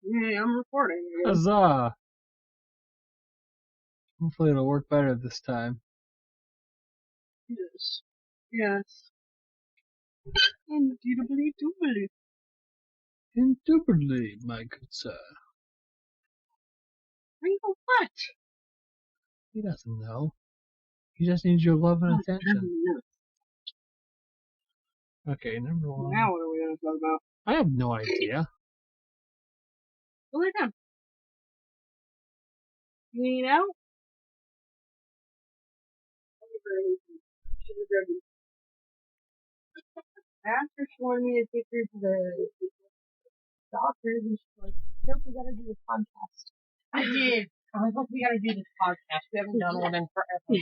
Yeah, I'm recording. Huzzah! Hopefully it'll work better this time. Yes. Yes. Indubitably doobly. Indubitably, my good sir. Wrinkle what? He doesn't know. He just needs your love and attention. Okay, number one. Now what are we going to talk about? I have no idea. Go lay down. You need out? After she wanted me to take her to the doctor, and she's like, nope, we gotta do the podcast. I did. I was like, we gotta do this podcast. We haven't done one in forever.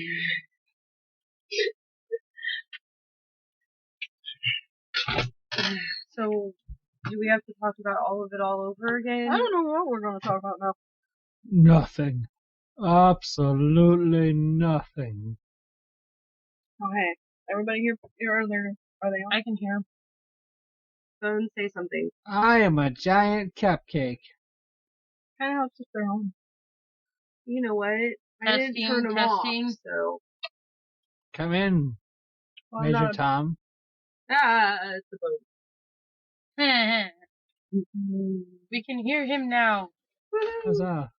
So, do we have to talk about all of it all over again? I don't know what we're going to talk about now. Nothing. Absolutely nothing. Okay. Everybody here, are they on? I can hear him. Phone, say something. I am a giant cupcake. Kind of helps if they're on. You know what? I didn't turn them off, so. Come in, Well, Major Tom. It's the boat. We can hear him now. Huzzah.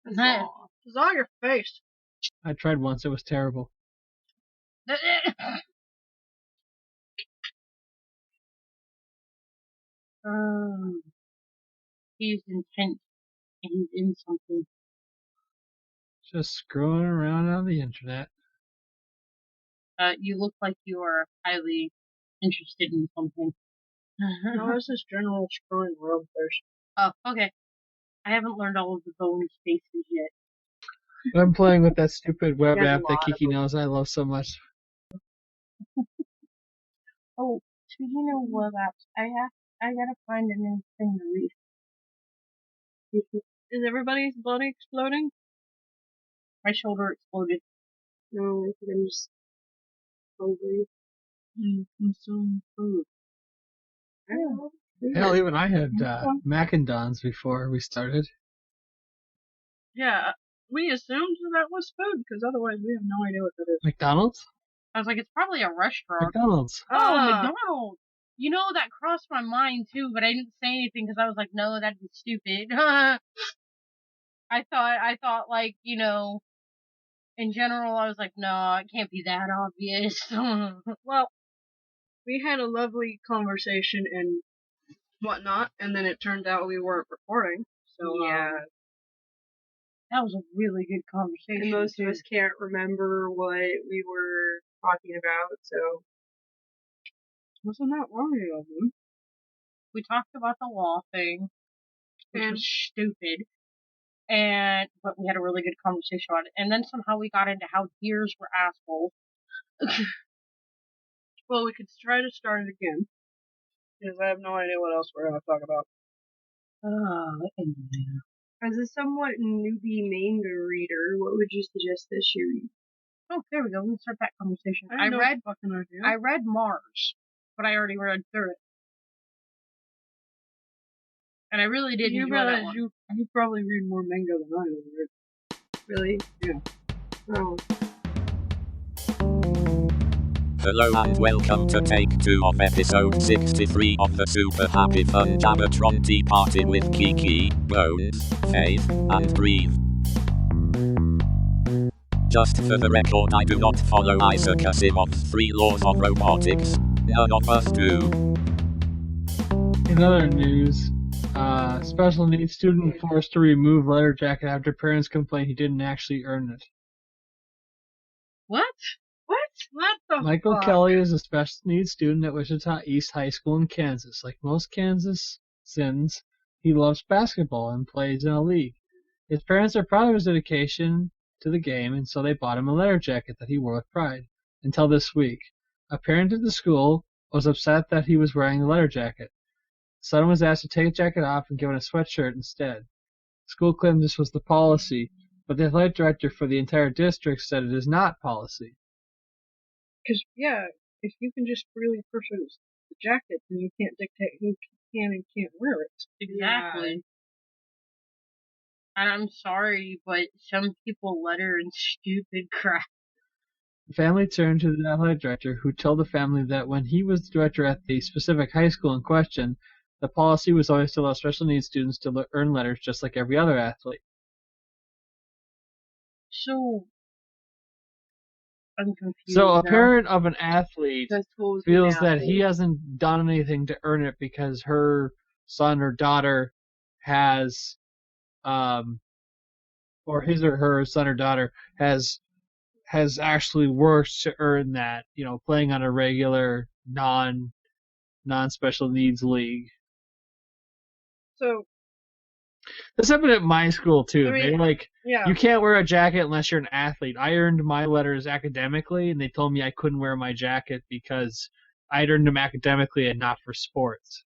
It's on your face. I tried once, it was terrible. He's intent. He's in something. Just scrolling around on the internet. You look like you are highly interested in something. No, it's just general screwing around first. Oh, okay. I haven't learned all of the bonus spaces yet. I'm playing with that stupid web There's a app that lot Kiki of knows I love so much. Oh, speaking of web apps, I gotta find a new thing to read. Is everybody's body exploding? My shoulder exploded. No, I think I'm just hungry. I'm so food. Hell, even I had Mac and Don's before we started. Yeah, we assumed that was food, because otherwise we have no idea what that is. McDonald's? I was like, it's probably a restaurant. McDonald's. Oh, McDonald's! You know, that crossed my mind too, but I didn't say anything because I was like, no, that'd be stupid. I thought like, you know, in general, I was like, no, it can't be that obvious. Well, we had a lovely conversation and whatnot, and then it turned out we weren't recording. So yeah, that was a really good conversation. And most of us can't remember what we were talking about, so wasn't that worrying of them. We talked about the law thing, which was stupid, but we had a really good conversation about it. And then somehow we got into how deers were assholes. Well, we could try to start it again, because I have no idea what else we're going to talk about. As a somewhat newbie manga reader, what would you suggest that she read? Oh, there we go. We can start that conversation. I read Mars, but I already read through it. And I really did enjoy that one. You probably read more manga than I do. Really? Yeah. Oh. Hello and welcome to take 2 of episode 63 of the super happy fun Jabbertron tea party with Kiki, Bones, Faith, and Grieve. Just for the record, I do not follow Isaac Asimov's 3 laws of robotics. None of us do. In other news, special needs student forced to remove letter jacket after parents complained he didn't actually earn it. What? What the Michael fuck? Kelly is a special needs student at Wichita East High School in Kansas. Like most Kansasans, he loves basketball and plays in a league. His parents are proud of his dedication to the game, and so they bought him a letter jacket that he wore with pride. Until this week. A parent at the school was upset that he was wearing the letter jacket. Son was asked to take the jacket off and given a sweatshirt instead. The school claimed this was the policy, but the athletic director for the entire district said it is not policy. Because, yeah, if you can just freely purchase the jacket, then you can't dictate who can and can't wear it. Exactly. And I'm sorry, but some people letter in stupid crap. The family turned to the athletic director, who told the family that when he was the director at the specific high school in question, the policy was always to allow special needs students to earn letters just like every other athlete. So, I'm confused. So a now. parent of an athlete The school's feels an that athlete. he hasn't done anything to earn it because her son or daughter has, or his or her son or daughter has actually worked to earn that, playing on a regular non-special needs league. So, This happened at my school too. I mean, yeah. You can't wear a jacket unless you're an athlete. I earned my letters academically, and they told me I couldn't wear my jacket because I'd earned them academically and not for sports.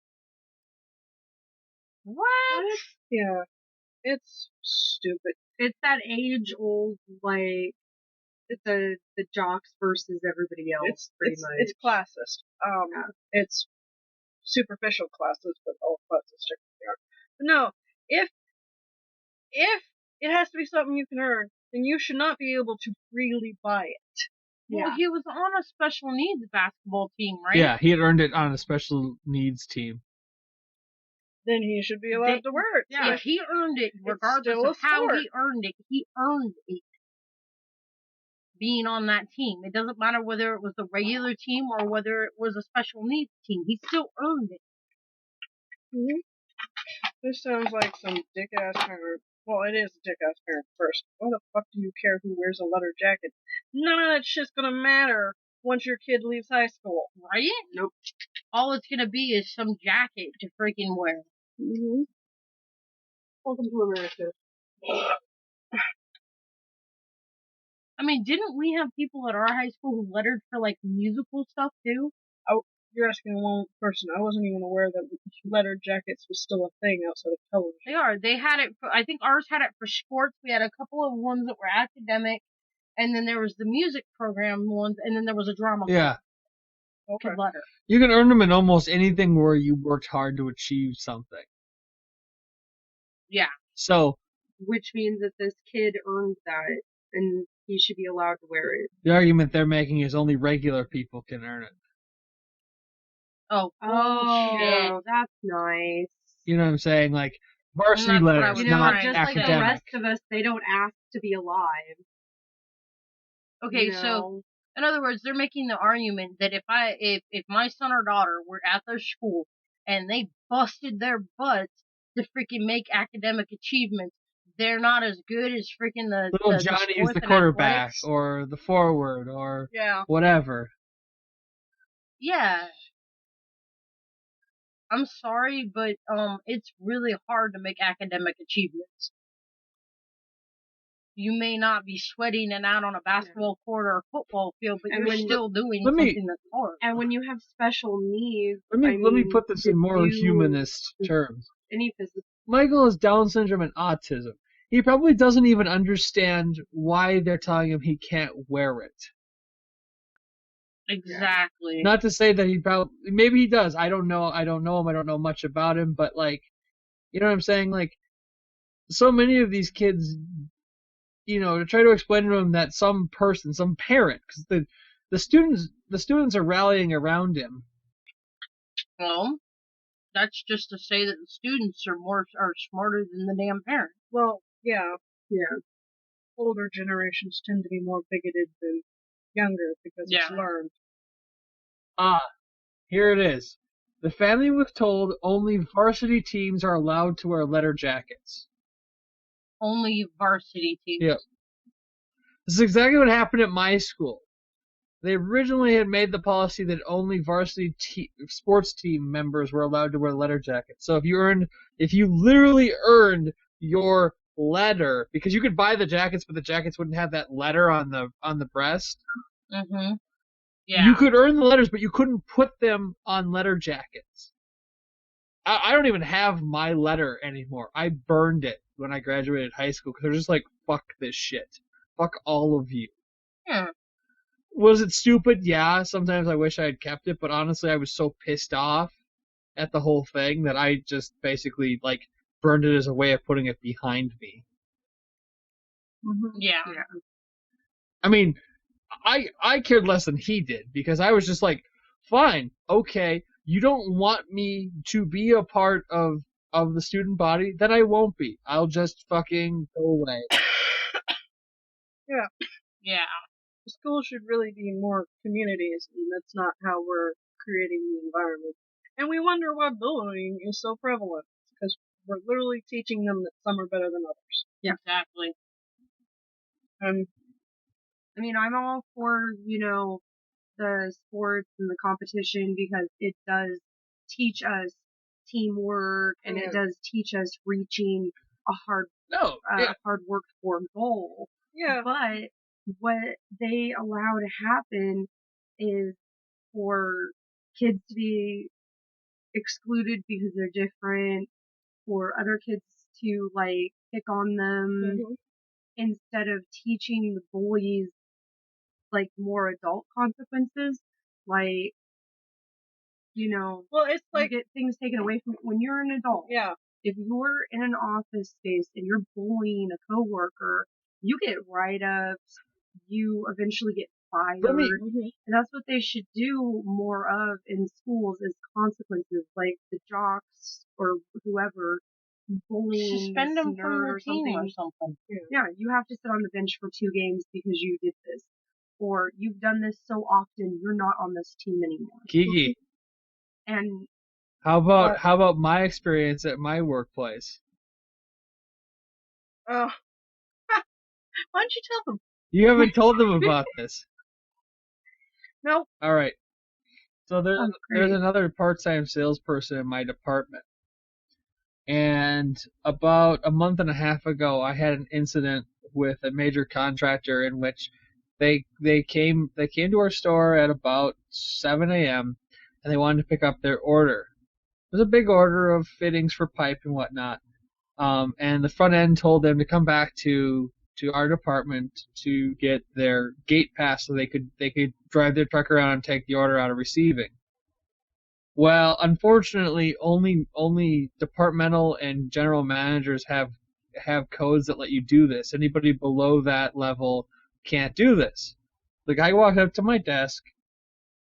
What? Yeah. It's stupid. It's that age-old, like, the jocks versus everybody else, pretty much. It's classist. It's superficial classes, but all classes technically are. But no, if it has to be something you can earn, then you should not be able to freely buy it. Well, he was on a special needs basketball team, right? Yeah, he had earned it on a special needs team. Then he should be allowed to wear it. Yeah, he earned it regardless still a of how sport. he earned it. He earned it being on that team. It doesn't matter whether it was the regular team or whether it was a special needs team. He still earned it. Mm-hmm. This sounds like some dick-ass parent. Well, it is a dick-ass parent first. Why the fuck do you care who wears a leather jacket? None of that shit's gonna matter once your kid leaves high school. Right? Nope. All it's gonna be is some jacket to freaking wear. Mm-hmm. Welcome to America. I mean, didn't we have people at our high school who lettered for, like, musical stuff, too? You're asking the wrong person. I wasn't even aware that leather jackets was still a thing outside of television. They are. They had it for, I think ours had it for sports. We had a couple of ones that were academic, and then there was the music program ones, and then there was a drama Yeah. Okay. letter. You can earn them in almost anything where you worked hard to achieve something. Yeah. So, Which means that this kid earned that, and he should be allowed to wear it. the argument they're making is only regular people can earn it. Oh, Oh, that's nice. You know what I'm saying? Like, varsity That's what I letters, was You know, not trying just to like the academic. rest of us, they don't ask to be alive. okay, you so know? in other words, they're making the argument that if my son or daughter were at their school and they busted their butts to freaking make academic achievements, they're not as good as freaking the Little Johnny is sports the and quarterback, athletics. or the forward, or Yeah. whatever. Yeah. I'm sorry, but it's really hard to make academic achievements. You may not be sweating and out on a basketball court or a football field, but And you're when- still doing let me- something that's hard. And when you have special needs, Let me I mean, put this in more you- humanist terms. any physical. Michael has Down syndrome and autism. He probably doesn't even understand why they're telling him he can't wear it. Exactly. Not to say that maybe he does. I don't know him. I don't know much about him, but like, you know what I'm saying? Like, so many of these kids, to try to explain to him that some person, some parent, because the students are rallying around him. Well, that's just to say that the students are smarter than the damn parents. Well, yeah. Older generations tend to be more bigoted than younger because it's Yeah. learned. Here it is. The family was told only varsity teams are allowed to wear leather jackets. Only varsity teams. Yep. This is exactly what happened at my school. They originally had made the policy that only varsity sports team members were allowed to wear letter jackets. So if you literally earned your letter, because you could buy the jackets, but the jackets wouldn't have that letter on the breast. Mm-hmm. Yeah. You could earn the letters, but you couldn't put them on letter jackets. I don't even have my letter anymore. I burned it when I graduated high school because they're just like, fuck this shit. Fuck all of you. Yeah. Was it stupid? Yeah. Sometimes I wish I had kept it, but honestly, I was so pissed off at the whole thing that I just basically like burned it as a way of putting it behind me. Yeah. I mean, I cared less than he did because I was just like, fine, okay, you don't want me to be a part of the student body, then I won't be. I'll just fucking go away. Yeah. Yeah. The school should really be more communities, and that's not how we're creating the environment. And we wonder why bullying is so prevalent, because we're literally teaching them that some are better than others. Yeah. Exactly. I mean, I'm all for, the sports and the competition because it does teach us teamwork and it does teach us reaching a hard worked for goal. Yeah. But what they allow to happen is for kids to be excluded because they're different, for other kids to like pick on them instead of teaching the bullies like more adult consequences, like, well, it's like you get things taken away from when you're an adult. Yeah. If you're in an office space and you're bullying a coworker, you get write-ups, you eventually get fired, and that's what they should do more of in schools is consequences, like the jocks or whoever bullying suspend them from or the team something. or something. Yeah, you have to sit on the bench for 2 games because you did this. Or you've done this so often, you're not on this team anymore. Kiki. And how about my experience at my workplace? Oh. Why don't you tell them? You haven't told them about this. No. All right. So there's another part-time salesperson in my department. And about a month and a half ago, I had an incident with a major contractor in which they came to our store at about 7 a.m. and they wanted to pick up their order. It was a big order of fittings for pipe and whatnot. And the front end told them to come back to our department to get their gate pass so they could drive their truck around and take the order out of receiving. Well, unfortunately, only departmental and general managers have codes that let you do this. Anybody below that level can't do this. The guy walked up to my desk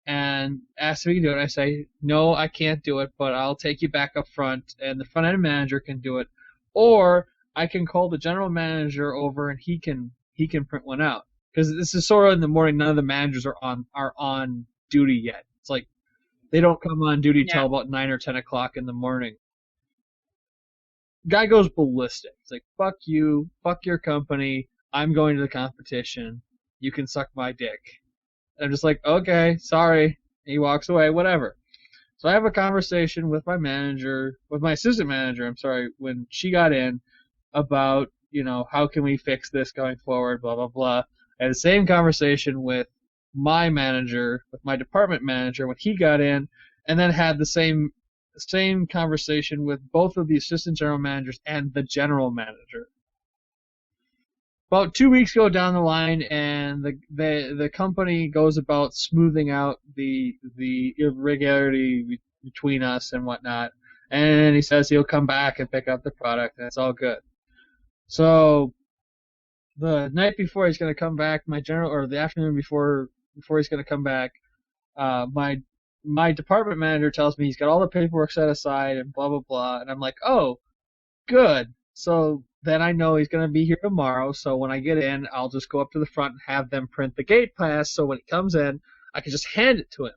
and asked if he could do it. I say, no, I can't do it, but I'll take you back up front, and the front end manager can do it, or I can call the general manager over and he can print one out. Because this is sort of in the morning. None of the managers are on duty yet. It's like they don't come on duty till about 9 or 10 o'clock in the morning. Guy goes ballistic. It's like, fuck you, fuck your company. I'm going to the competition. You can suck my dick. And I'm just like, okay, sorry. And he walks away, whatever. So I have a conversation with my assistant manager, when she got in about, how can we fix this going forward, blah, blah, blah. I had the same conversation with my manager, with my department manager when he got in, and then had the same conversation with both of the assistant general managers and the general manager. About 2 weeks go down the line, and the company goes about smoothing out the irregularity between us and whatnot. And he says he'll come back and pick up the product, and it's all good. So the night before he's going to come back, the afternoon before he's going to come back, my department manager tells me he's got all the paperwork set aside and blah blah blah, and I'm like, oh, good. So then I know he's going to be here tomorrow, so when I get in, I'll just go up to the front and have them print the gate pass, so when he comes in, I can just hand it to him.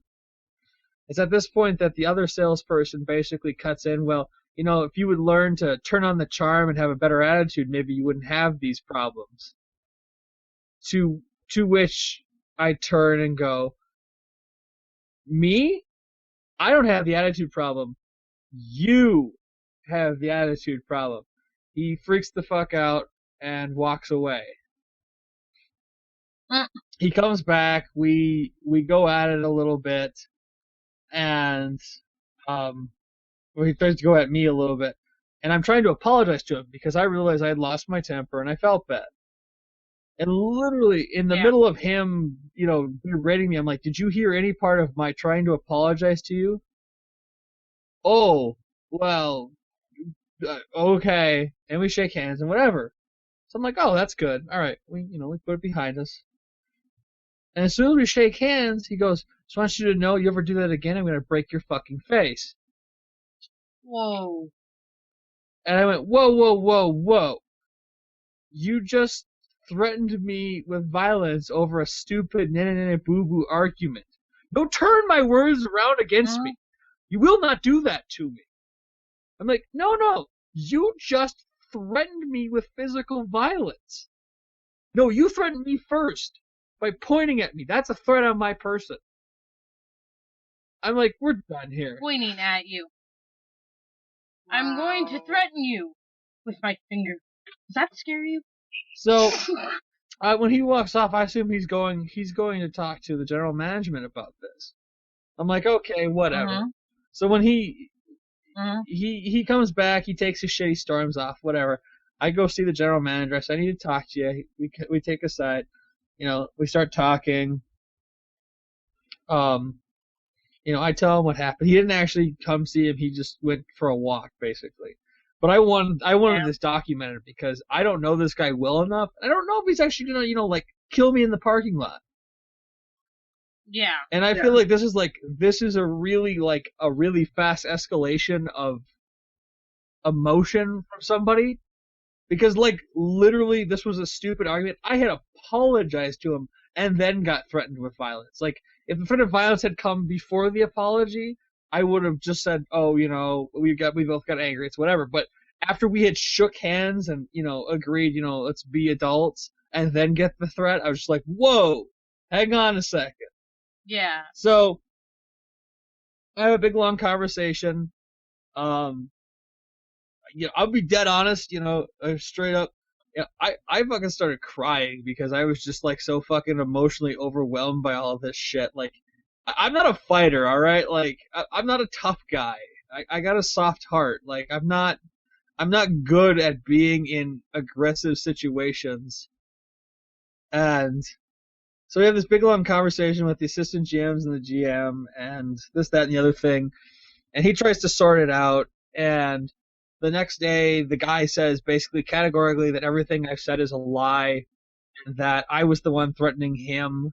It's at this point that the other salesperson basically cuts in, well, if you would learn to turn on the charm and have a better attitude, maybe you wouldn't have these problems. To which I turn and go, me? I don't have the attitude problem. You have the attitude problem. He freaks the fuck out and walks away. He comes back. We go at it a little bit, and he tries to go at me a little bit, and I'm trying to apologize to him because I realized I had lost my temper and I felt bad. And literally in the middle of him, berating me, I'm like, "Did you hear any part of my trying to apologize to you?" Oh, well, okay. And we shake hands and whatever. So I'm like, "Oh, that's good. All right, we put it behind us." And as soon as we shake hands, he goes, "Just want you to know, you ever do that again, I'm gonna break your fucking face." Whoa. And I went, "Whoa, whoa, whoa, whoa! You just threatened me with violence over a stupid boo-boo argument. Don't turn my words around against me. You will not do that to me." I'm like, no, you just threatened me with physical violence. No, you threatened me first by pointing at me. That's a threat on my person. I'm like, we're done here. Pointing at you. Wow. I'm going to threaten you with my finger. Does that scare you? So, when he walks off, I assume he's going to talk to the general management about this. I'm like, okay, whatever. So when he comes back, he takes his shit, he storms off, whatever. I go see the general manager. I say, "I need to talk to you." We take a side. We start talking. I tell him what happened. He didn't actually come see him. He just went for a walk, basically. But I wanted this documented because I don't know this guy well enough. I don't know if he's actually gonna, kill me in the parking lot. Yeah. And I feel like this is a really fast escalation of emotion from somebody. Because, literally, this was a stupid argument. I had apologized to him and then got threatened with violence. If the threat of violence had come before the apology, I would have just said, "Oh, we both got angry. It's whatever." But after we had shook hands and, agreed, let's be adults, and then get the threat, I was just like, "Whoa, hang on a second." Yeah. So, I have a big, long conversation. I'll be dead honest, straight up. I fucking started crying because I was just, so fucking emotionally overwhelmed by all of this shit. I'm not a fighter, alright? I'm not a tough guy. I got a soft heart. I'm not good at being in aggressive situations. And so we have this big, long conversation with the assistant GMs and the GM and this, that, and the other thing. And he tries to sort it out. And the next day, the guy says basically categorically that everything I've said is a lie, that I was the one threatening him,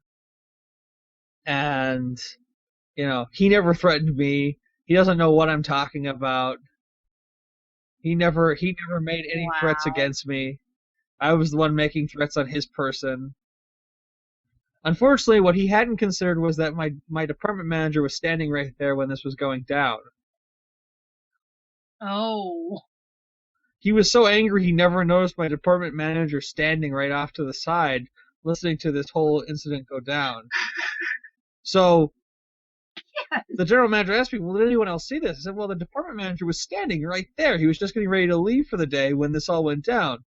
and, he never threatened me. He doesn't know what I'm talking about. He never made any threats against me. I was the one making threats on his person. Unfortunately, what he hadn't considered was that my department manager was standing right there when this was going down. Oh. He was so angry he never noticed my department manager standing right off to the side, listening to this whole incident go down. So, the general manager asked me, "Well, did anyone else see this?" I said, "Well, the department manager was standing right there. He was just getting ready to leave for the day when this all went down."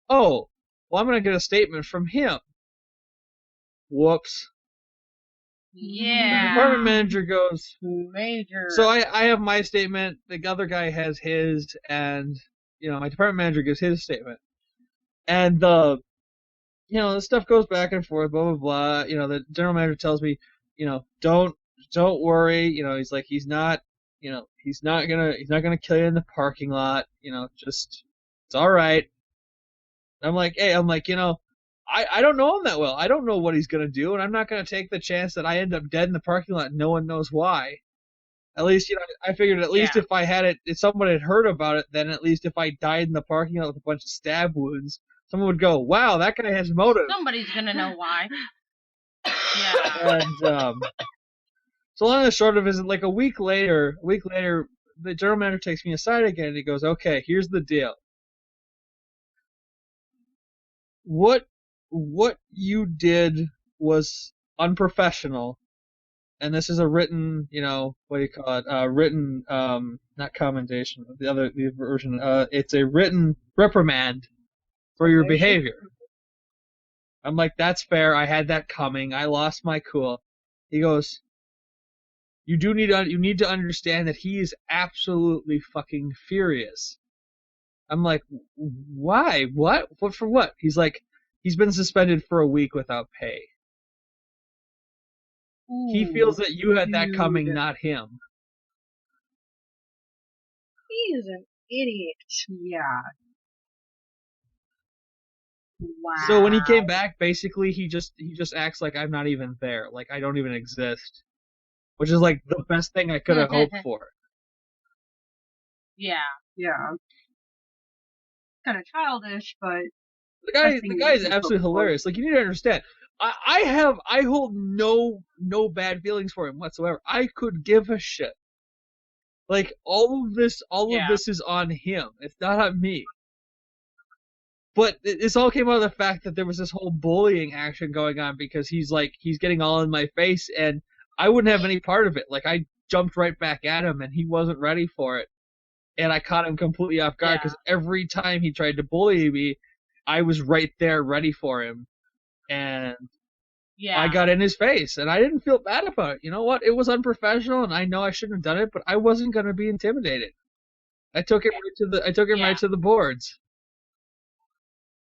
"Oh, well, I'm going to get a statement from him." Whoops. Yeah. The department manager goes, Major. So I have my statement, the other guy has his, and, my department manager gives his statement. And the stuff goes back and forth, blah, blah, blah. The general manager tells me, don't worry. He's not gonna kill you in the parking lot. Just, it's all right. I'm like, hey, I don't know him that well. I don't know what he's gonna do, and I'm not gonna take the chance that I end up dead in the parking lot and no one knows why. At least, I figured at least if someone had heard about it, then at least if I died in the parking lot with a bunch of stab wounds, someone would go, "Wow, that guy has motive." Somebody's gonna know why. Yeah. And, so long and short of it is, a week later, the general manager takes me aside again, and he goes, "Okay, here's the deal. What what you did was unprofessional, and this is a written, what do you call it? Written, not commendation, the version. It's a written reprimand for your behavior. I'm like, that's fair. I had that coming. I lost my cool. He goes, you need to understand that he is absolutely fucking furious. I'm like, why? What? What for what? He's like, he's been suspended for a week without pay. Ooh, he feels that you had that coming, not him. He is an idiot. Yeah. Wow. So when he came back, basically he just acts like I'm not even there, like I don't even exist, which is like the best thing I could have hoped for. Yeah. Yeah. Kind of childish, but The guy is absolutely hilarious. Like, you need to understand, I hold no bad feelings for him whatsoever. I could give a shit. Like, all of this is on him. It's not on me. But this all came out of the fact that there was this whole bullying action going on because he's getting all in my face, and I wouldn't have any part of it. Like, I jumped right back at him, and he wasn't ready for it. And I caught him completely off guard because every time he tried to bully me, I was right there ready for him. And I got in his face, and I didn't feel bad about it. You know what? It was unprofessional, and I know I shouldn't have done it, but I wasn't going to be intimidated. I took him right to the boards.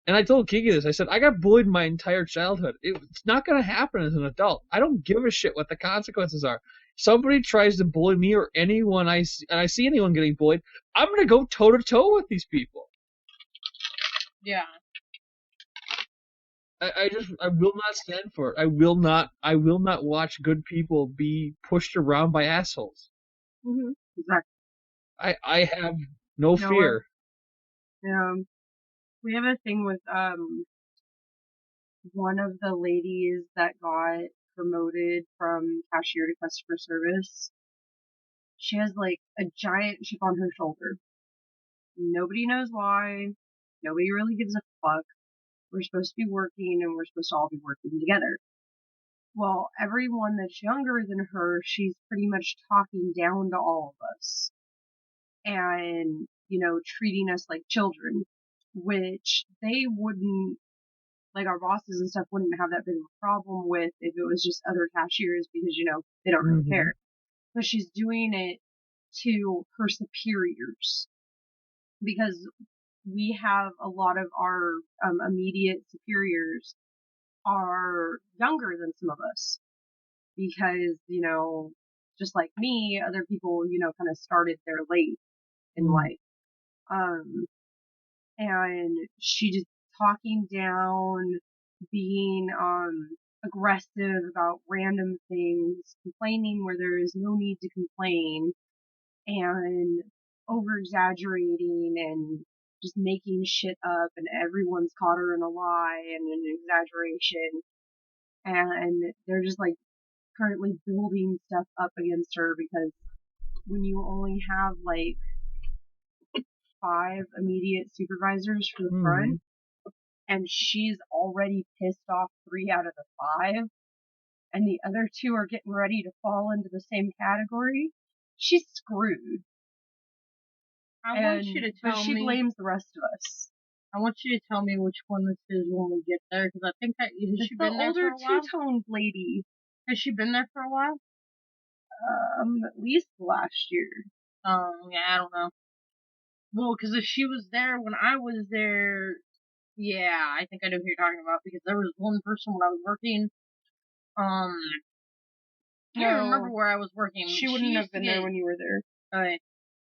And I told Kiki this. I said, I got bullied my entire childhood. It's not going to happen as an adult. I don't give a shit what the consequences are. Somebody tries to bully me or anyone and I see anyone getting bullied, I'm going to go toe-to-toe with these people. Yeah. I will not stand for it. I will not watch good people be pushed around by assholes. Mm-hmm. Exactly. I have no fear. We have a thing with one of the ladies that got promoted from cashier to customer service. She has like a giant chip on her shoulder. Nobody knows why. Nobody really gives a fuck. We're supposed to be working and we're supposed to all be working together. Well, everyone that's younger than her, she's pretty much talking down to all of us. And, treating us like children, which they wouldn't, like our bosses and stuff wouldn't have that big of a problem with if it was just other cashiers because, they don't really care. But she's doing it to her superiors because we have a lot of our immediate superiors are younger than some of us because, just like me, other people, kind of started there late in life. And she just talking down, being aggressive about random things, complaining where there is no need to complain, and over exaggerating and just making shit up, and everyone's caught her in a lie and an exaggeration, and they're just like currently building stuff up against her because when you only have like 5 immediate supervisors for the front, and she's already pissed off 3 out of the 5, and the other 2 are getting ready to fall into the same category, she's screwed. I want you to tell but she blames the rest of us. I want you to tell me which one this is when we get there, because I think that has she been there for a while? The older two-toned lady. Has she been there for a while? At least last year. Yeah, I don't know. Well, because if she was there when I was there, yeah, I think I know who you're talking about, because there was one person when I was working, I can't remember where I was working. She wouldn't have been there when you were there. Okay.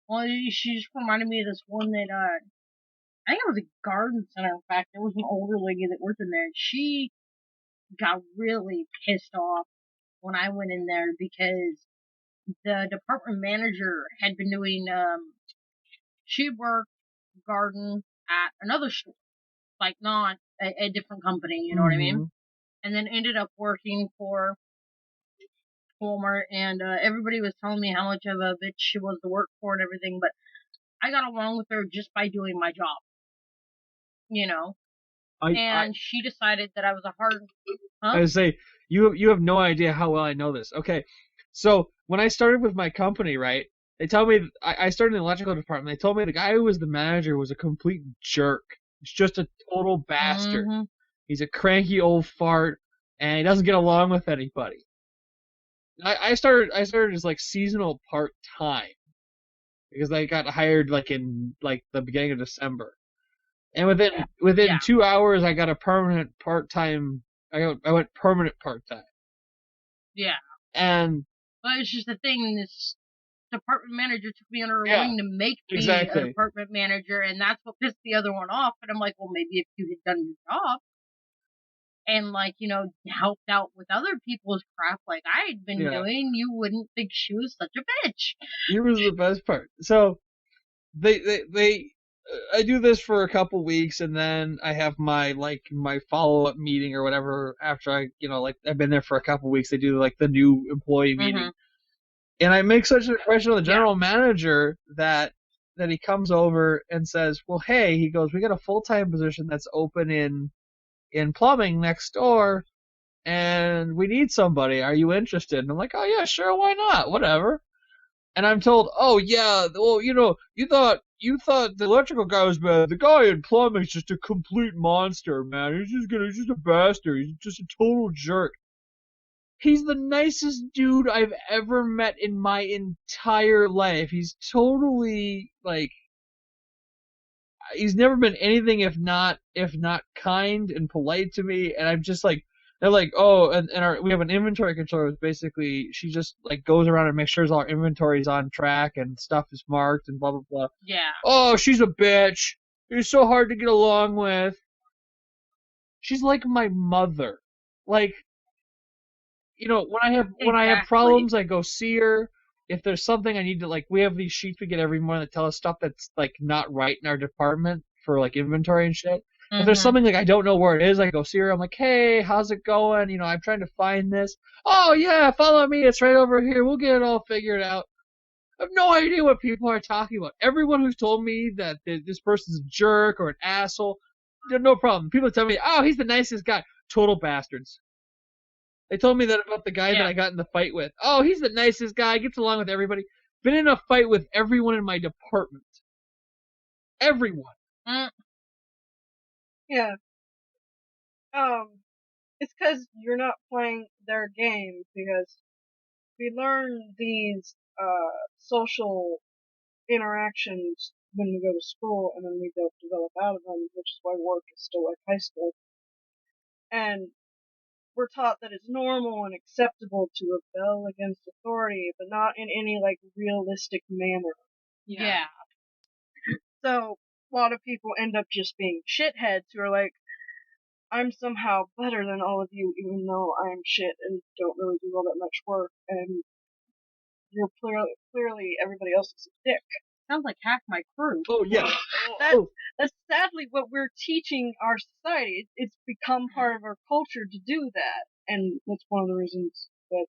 Well, she just reminded me of this one that, I think it was a garden center, in fact. There was an older lady that worked in there, and she got really pissed off when I went in there because the department manager had been doing, she worked garden at another store, like not a different company, you know what I mean? And then ended up working for Walmart, and everybody was telling me how much of a bitch she was to work for and everything, but I got along with her just by doing my job, and she decided that I was a hard. Huh? I would say you have no idea how well I know this. Okay, so when I started with my company, right? They tell me I started in the electrical department. They told me the guy who was the manager was a complete jerk. He's just a total bastard. Mm-hmm. He's a cranky old fart, and he doesn't get along with anybody. I started as like seasonal part time because I got hired like in like the beginning of December, and within 2 hours I got a permanent part time. I went permanent part time. Yeah. And but it's just the thing. This department manager took me under a Yeah, wing to make me exactly. a department manager, and that's what pissed the other one off. And I'm like, well, maybe if you had done your job and, like, you know, helped out with other people's crap like I had been doing, you wouldn't think she was such a bitch. Here was the best part. So I do this for a couple weeks, and then I have my follow-up meeting or whatever after I've been there for a couple weeks. They do like the new employee meeting. And I make such an impression on the general manager that he comes over and says, well, hey, he goes, we got a full-time position that's open in plumbing next door, and we need somebody. Are you interested? And I'm like, oh, yeah, sure, why not? Whatever. And I'm told, oh, yeah, well, you thought the electrical guy was bad. The guy in plumbing's just a complete monster, man. He's just a bastard. He's just a total jerk. He's the nicest dude I've ever met in my entire life. He's totally, like, he's never been anything if not kind and polite to me. And I'm just like, they're like, oh, and we have an inventory controller. Basically, she just like goes around and makes sure all our inventory's on track and stuff is marked and blah blah blah. Yeah. Oh, she's a bitch. She's so hard to get along with. She's like my mother. Like, when I have problems, I go see her. If there's something I need to, like, we have these sheets we get every morning that tell us stuff that's like not right in our department for like inventory and shit. If there's something like I don't know where it is, I go see her. I'm like, hey, how's it going? I'm trying to find this. Oh yeah, follow me. It's right over here. We'll get it all figured out. I have no idea what people are talking about. Everyone who's told me that this person's a jerk or an asshole, no problem. People tell me, oh, he's the nicest guy. Total bastards. They told me that about the guy that I got in the fight with. Oh, he's the nicest guy. Gets along with everybody. Been in a fight with everyone in my department. Everyone. Yeah. It's because you're not playing their game, because we learn these social interactions when we go to school, and then we don't develop out of them, which is why work is still like high school. And we're taught that it's normal and acceptable to rebel against authority, but not in any like realistic manner. Yeah. So a lot of people end up just being shitheads who are like, I'm somehow better than all of you, even though I'm shit and don't really do all that much work, and you're clearly everybody else is a dick. Sounds like half my crew. Oh yeah. That's sadly what we're teaching our society. It's become part of our culture to do that, and that's one of the reasons that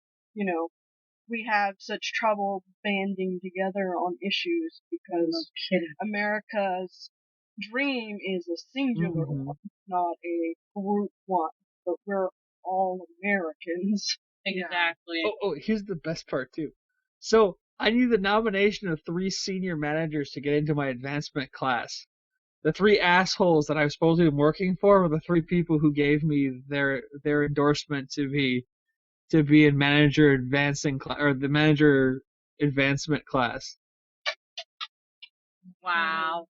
we have such trouble banding together on issues, because America's dream is a singular one, not a group one. But we're all Americans. Exactly. Oh, here's the best part too. So I need the nomination of 3 senior managers to get into my advancement class. The 3 assholes that I was supposed to be working for were the 3 people who gave me their endorsement to be in manager advancing class, or the manager advancement class. Wow.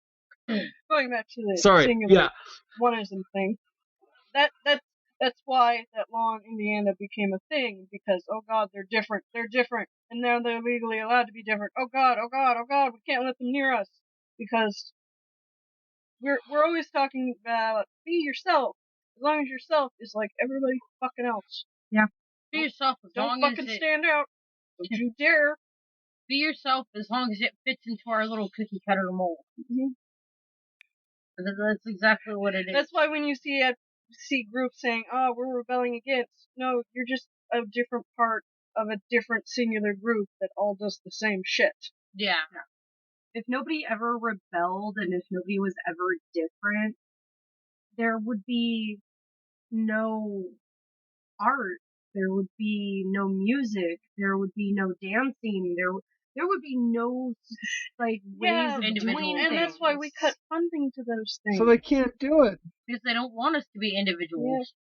Going back to the singular oneism thing. That's why that law in Indiana became a thing, because oh god, they're different, and now they're legally allowed to be different. Oh god, we can't let them near us, because we're always talking about be yourself, as long as yourself is like everybody fucking else. Yeah. Be yourself as Don't long fucking as stand out. Don't you dare. Be yourself as long as it fits into our little cookie cutter mold. That's exactly what it is. That's why when you see groups saying, oh, we're rebelling against, no, you're just a different part of a different singular group that all does the same shit. Yeah. If nobody ever rebelled and if nobody was ever different, there would be no art, there would be no music, there would be no dancing, there would be no like ways of doing and that's why we cut funding to those things. So they can't do it. Because they don't want us to be individuals.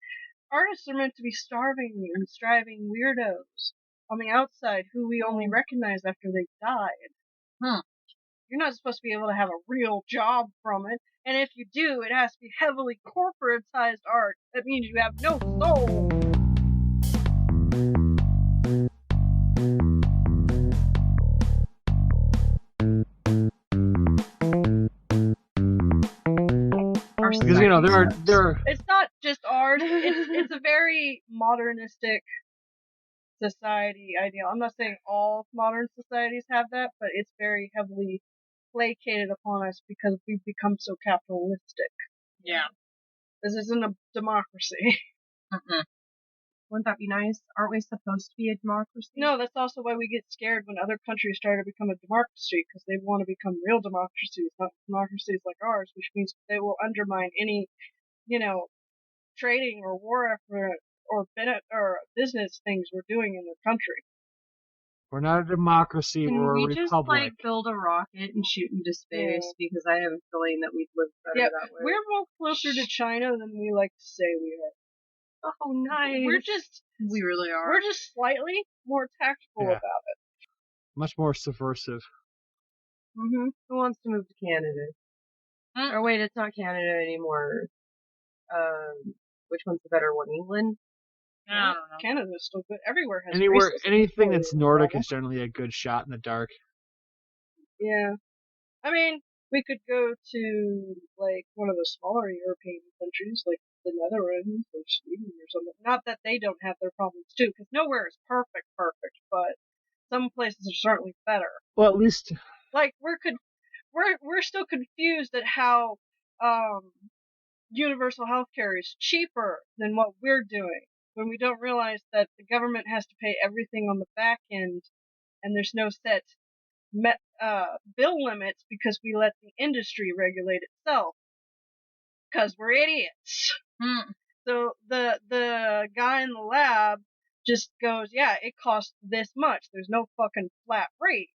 Artists are meant to be starving and striving weirdos on the outside who we only recognize after they've died. You're not supposed to be able to have a real job from it, and if you do, it has to be heavily corporatized art. That means you have no soul. Because, you know, there are... It's not just art. It's a very modernistic society ideal. I'm not saying all modern societies have that, but it's very heavily placated upon us because we've become so capitalistic. Yeah. This isn't a democracy. Wouldn't that be nice? Aren't we supposed to be a democracy? No, that's also why we get scared when other countries try to become a democracy, because they want to become real democracies, not democracies like ours, which means they will undermine any, trading or war effort or business things we're doing in their country. We're not a democracy, we're a just, republic. build a rocket and shoot into space? Because I have a feeling that we'd live better that way. We're more closer to China than we like to say we are. Oh, nice. We really are. We're just slightly more tactful about it. Much more subversive. Who wants to move to Canada? Or wait, it's not Canada anymore. Which one's the better one? England? I don't know. Canada's still good. Everywhere has Anything that's Nordic is generally a good shot in the dark. Yeah. I mean, we could go to, one of the smaller European countries, like the Netherlands or Sweden or something. Not that they don't have their problems, too, because nowhere is perfect, but some places are certainly better. Well, at least... we're still confused at how, universal healthcare is cheaper than what we're doing, when we don't realize that the government has to pay everything on the back end, and there's no set bill limits because we let the industry regulate itself. Because we're idiots. So the guy in the lab just goes, yeah, it costs this much. There's no fucking flat rate.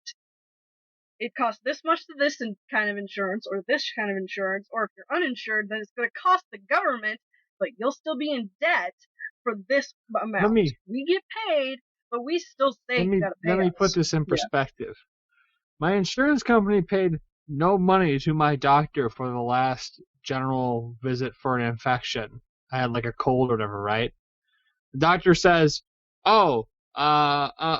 It costs this much to this kind of insurance, or this kind of insurance, or if you're uninsured, then it's going to cost the government, but you'll still be in debt for this amount. We get paid, but we still say you gotta pay us. Let me put this in perspective. My insurance company paid no money to my doctor for the last general visit for an infection. I had a cold or whatever, right? The doctor says, a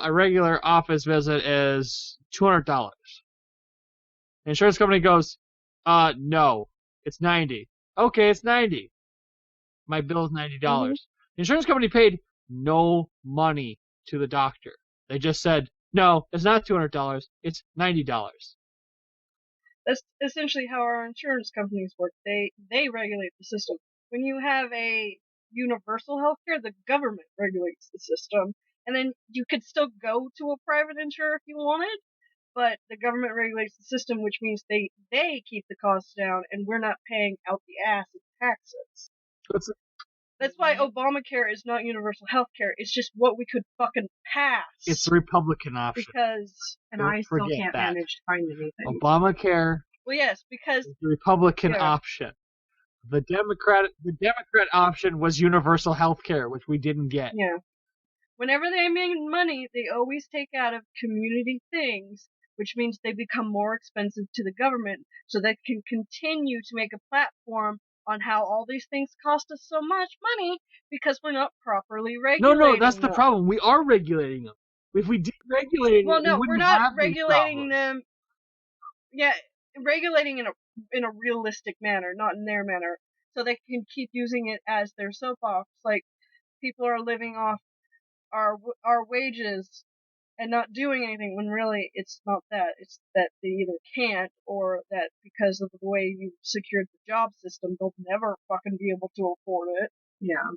regular office visit is $200. The insurance company goes, no, it's $90. Okay, it's $90. My bill is $90. The insurance company paid no money to the doctor. They just said, no, it's not $200, it's $90. That's essentially how our insurance companies work. They regulate the system. When you have a universal healthcare, the government regulates the system, and then you could still go to a private insurer if you wanted, but the government regulates the system, which means they keep the costs down, and we're not paying out the ass in taxes. That's why Obamacare is not universal health care. It's just what we could fucking pass. It's the Republican option. And I still can't manage to find anything. Obamacare. Well, yes, because the Republican option. The Democrat option was universal health care, which we didn't get. Yeah. Whenever they make money, they always take out of community things, which means they become more expensive to the government, so they can continue to make a platform on how all these things cost us so much money because we're not properly regulating No, that's the problem. We are regulating them. If we did regulate them, we're not regulating them. Yeah, regulating in a realistic manner, not in their manner, so they can keep using it as their soapbox. Like, people are living off our wages and not doing anything, when really it's not that. It's that they either can't, or that because of the way you secured the job system, they'll never fucking be able to afford it. Yeah.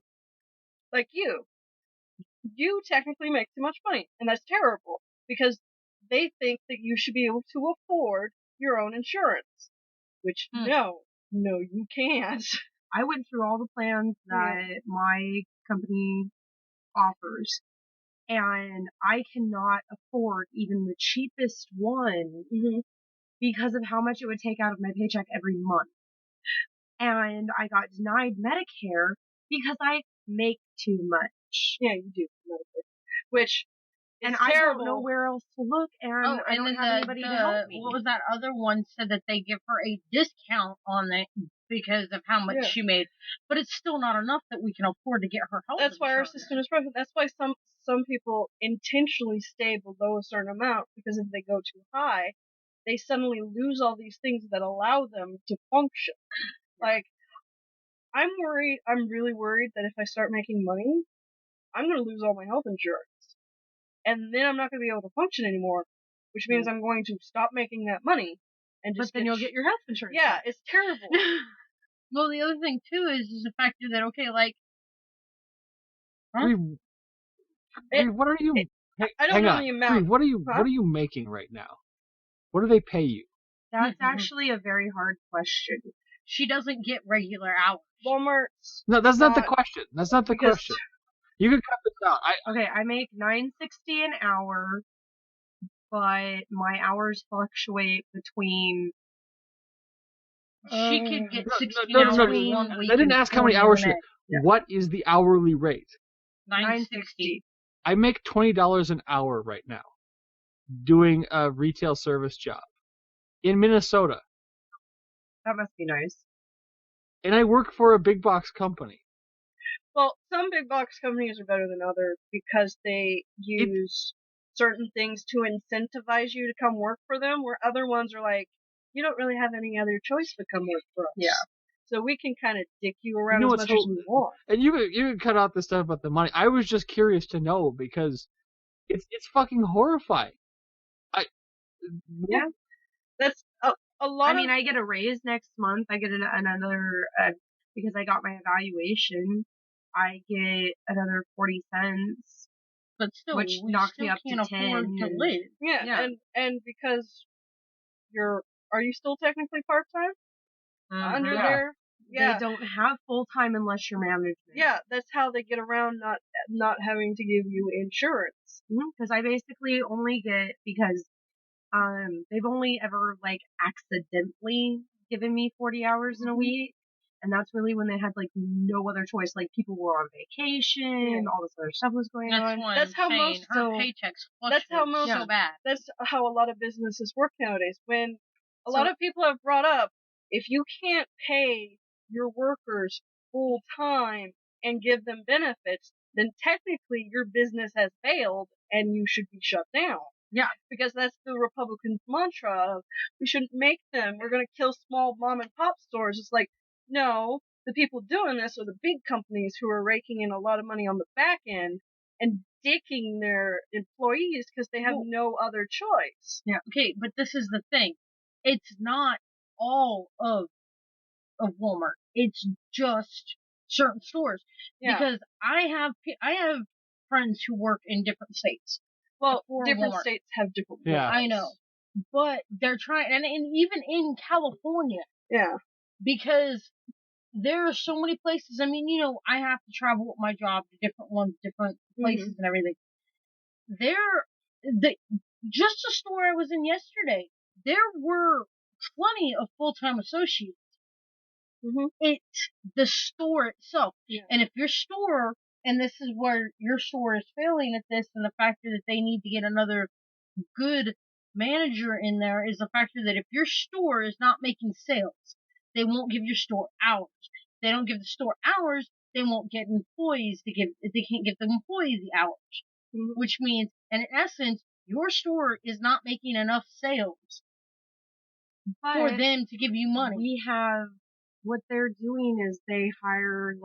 Like you technically make too much money, and that's terrible, because they think that you should be able to afford your own insurance, which no, you can't. I went through all the plans that my company offers, and I cannot afford even the cheapest one because of how much it would take out of my paycheck every month. And I got denied Medicare because I make too much. Yeah, you do. Which is And terrible. I don't know where else to look, and I don't have anybody to help me. What was that other one said that they give her a discount on it because of how much she made, but it's still not enough that we can afford to get her health That's why our insurance. system is broken. That's why some people intentionally stay below a certain amount, because if they go too high, they suddenly lose all these things that allow them to function. Like, I'm really worried that if I start making money, I'm going to lose all my health insurance. And then I'm not going to be able to function anymore, which means I'm going to stop making that money. And just but then you'll get your health insurance. Yeah, it's terrible. Well, the other thing, too, is the factor that, okay, like... What are you... I don't know the amount. What are you making right now? What do they pay you? That's actually a very hard question. She doesn't get regular hours. Walmart's... No, that's not the question. That's not the question. You can cut this out. Okay, I make $9.60 an hour, but my hours fluctuate between... She could get 16 No. hours 1 week. I didn't ask how many hours she... Yeah. What is the hourly rate? $9.60. I make $20 an hour right now doing a retail service job in Minnesota. That must be nice. And I work for a big box company. Well, some big box companies are better than others because they use certain things to incentivize you to come work for them, where other ones are like, you don't really have any other choice but come work for us. Yeah. So we can kind of dick you around as much as we want. And you can cut out the stuff about the money. I was just curious to know because it's fucking horrifying. Yeah. That's a lot. I get a raise next month. I get another because I got my evaluation. I get another 40 cents. But still, which knocks me up to 10. Afford to live. Yeah. And because are you still technically part-time? Under there? Yeah. They don't have full-time unless you're management. Yeah, that's how they get around not having to give you insurance. Because I basically only get, because they've only ever, accidentally given me 40 hours in a week. And that's really when they had, no other choice. People were on vacation, all this other stuff was going on. That's how most her paychecks fluctuate so bad. That's how a lot of businesses work nowadays. When a lot of people have brought up, if you can't pay your workers full time and give them benefits, then technically your business has failed and you should be shut down. Yeah. Because that's the Republicans' mantra of, we shouldn't make them. We're going to kill small mom and pop stores. It's like, no, the people doing this are the big companies who are raking in a lot of money on the back end and dicking their employees because they have no other choice. Yeah. Okay, but this is the thing. It's not all of Walmart. It's just certain stores. Yeah. Because I have friends who work in different states. Well, different states have different rules. Yeah. I know. But they're trying, and even in California. Yeah. Because there are so many places. I mean, I have to travel with my job to different places and everything. Just the store I was in yesterday, there were plenty of full-time associates. It's the store itself. Yeah. And if your store, and this is where your store is failing at this, and the factor that they need to get another good manager in there is the factor that if your store is not making sales, they won't give your store hours. If they don't give the store hours, they won't get employees they can't give the employees the hours. Which means, and in essence, your store is not making enough sales for them to give you money. What they're doing is they hire,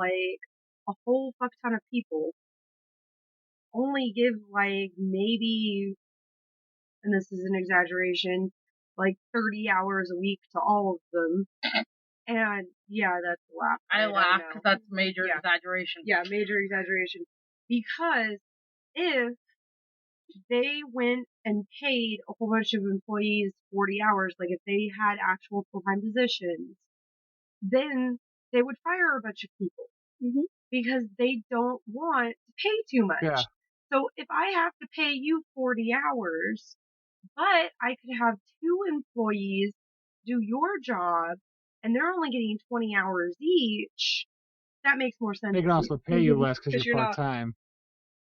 a whole fuck ton of people. Only give, maybe, and this is an exaggeration, 30 hours a week to all of them. And, yeah, that's a laugh. I laugh because that's major exaggeration. Yeah, major exaggeration. Because if they went and paid a whole bunch of employees 40 hours, if they had actual full-time positions, then they would fire a bunch of people because they don't want to pay too much. Yeah. So if I have to pay you 40 hours, but I could have 2 employees do your job and they're only getting 20 hours each, that makes more sense. They can also pay you less because you're not- part-time.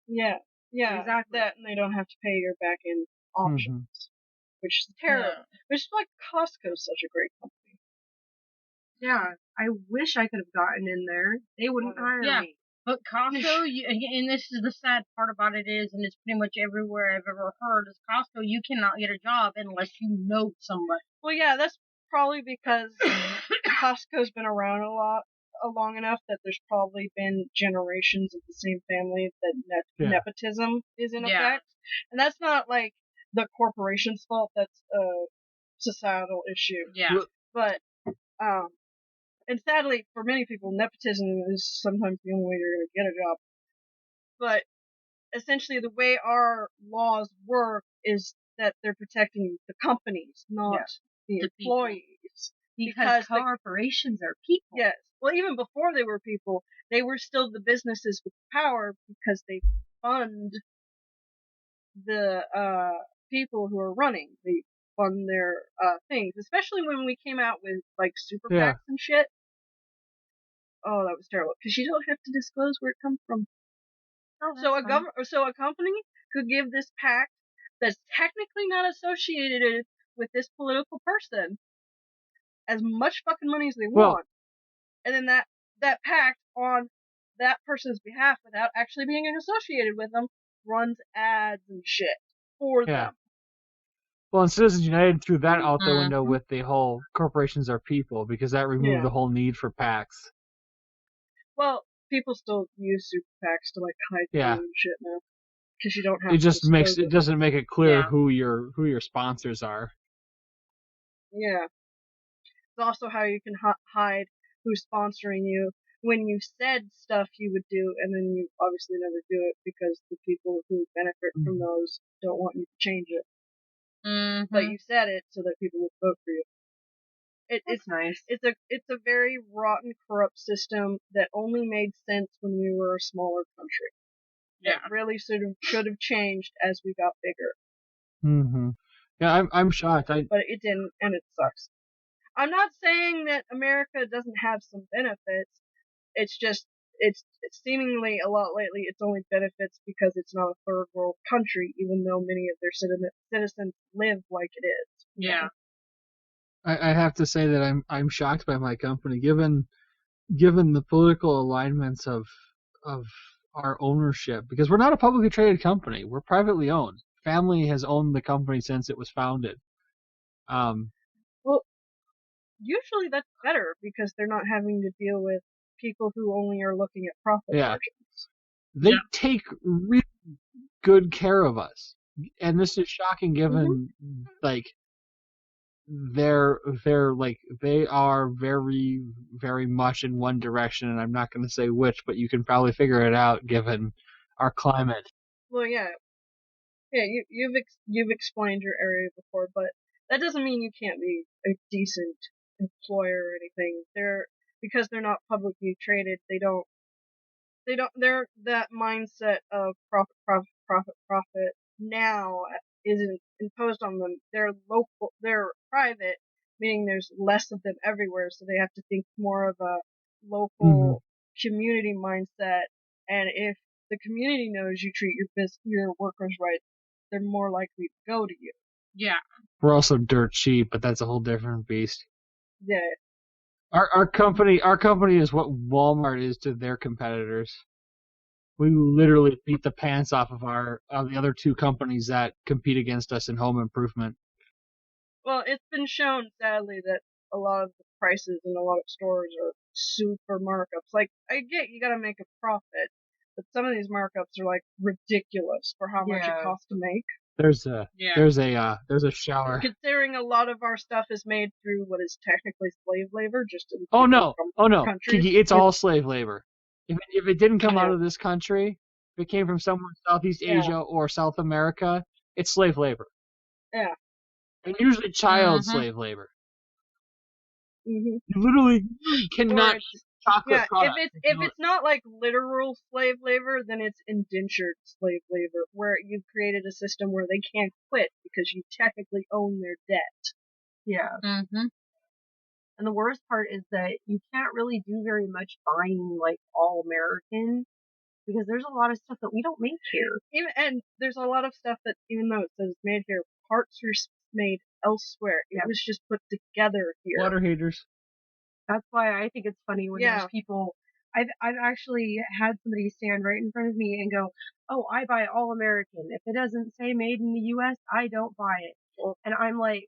Yeah, Exactly. that, and they don't have to pay your back-end options, which is terrible. Yeah. Which is why Costco's such a great company. Yeah, I wish I could have gotten in there. They wouldn't hire Yeah. me. But Costco, and this is the sad part about it is, and it's pretty much everywhere I've ever heard, is Costco, you cannot get a job unless you know somebody. Well, yeah, that's probably because Costco's been around long enough that there's probably been generations of the same family that nepotism is in effect. And that's not like the corporation's fault, that's a societal issue. Yeah. But, and sadly, for many people, nepotism is sometimes the only way you're going to get a job. But essentially, the way our laws work is that they're protecting the companies, not the employees. Because corporations are people. Yes. Well, even before they were people, they were still the businesses with power because they fund the people who are running. They fund their things, especially when we came out with like super PACs and shit. Oh, that was terrible because you don't have to disclose where it comes from. Oh, so a company could give this PAC that's technically not associated with this political person as much fucking money as they want, and then that PAC on that person's behalf, without actually being associated with them, runs ads and shit for them. Well, and Citizens United threw that out the window with the whole corporations are people, because that removed the whole need for PACs. Well, people still use super PACs to like hide and shit now, because you don't have. It doesn't make it clear who your sponsors are. Yeah. It's also how you can hide who's sponsoring you when you said stuff you would do, and then you obviously never do it because the people who benefit from those don't want you to change it. But you said it so that people would vote for you. It's nice. It's a very rotten, corrupt system that only made sense when we were a smaller country. Yeah. It really should have changed as we got bigger. Mm-hmm. Yeah, I'm shocked. But it didn't, and it sucks. I'm not saying that America doesn't have some benefits. It's just, it's seemingly a lot lately, it's only benefits because it's not a third world country, even though many of their citizens live like it is. Yeah. I have to say that I'm shocked by my company, given the political alignments of our ownership, because we're not a publicly traded company. We're privately owned. Family has owned the company since it was founded. Well, usually that's better because they're not having to deal with people who only are looking at profit margins. They take really good care of us, and this is shocking given like they are very, very much in one direction, and I'm not going to say which, but you can probably figure it out given our climate. Well, yeah, you've explained your area before, but that doesn't mean you can't be a decent employer or anything. Because they're not publicly traded, they're that mindset of profit now isn't imposed on them. They're private, meaning there's less of them everywhere, so they have to think more of a local community mindset. And if the community knows you treat your workers right, they're more likely to go to you. Yeah. We're also dirt cheap, but that's a whole different beast. Yeah. Our company is what Walmart is to their competitors. We literally beat the pants off of the other two companies that compete against us in home improvement. Well, it's been shown, sadly, that a lot of the prices in a lot of stores are super markups. Like, I get you gotta make a profit, but some of these markups are like ridiculous for how much it costs to make. There's a shower. Considering a lot of our stuff is made through what is technically slave labor, just in Kiki, it's all slave labor. If it didn't come out of this country, if it came from somewhere in Southeast Asia or South America, it's slave labor. Yeah. And usually child slave labor. Mm-hmm. You literally cannot it's- eat chocolate Yeah, products. if it's not like literal slave labor, then it's indentured slave labor, where you've created a system where they can't quit because you technically own their debt. Yeah. Mm-hmm. And the worst part is that you can't really do very much buying like all American because there's a lot of stuff that we don't make here. And there's a lot of stuff that, even though it says made here, parts are made elsewhere. It was just put together here. Water heaters. That's why I think it's funny when there's people. I've actually had somebody stand right in front of me and go, "Oh, I buy all American. If it doesn't say made in the U.S., I don't buy it." And I'm like,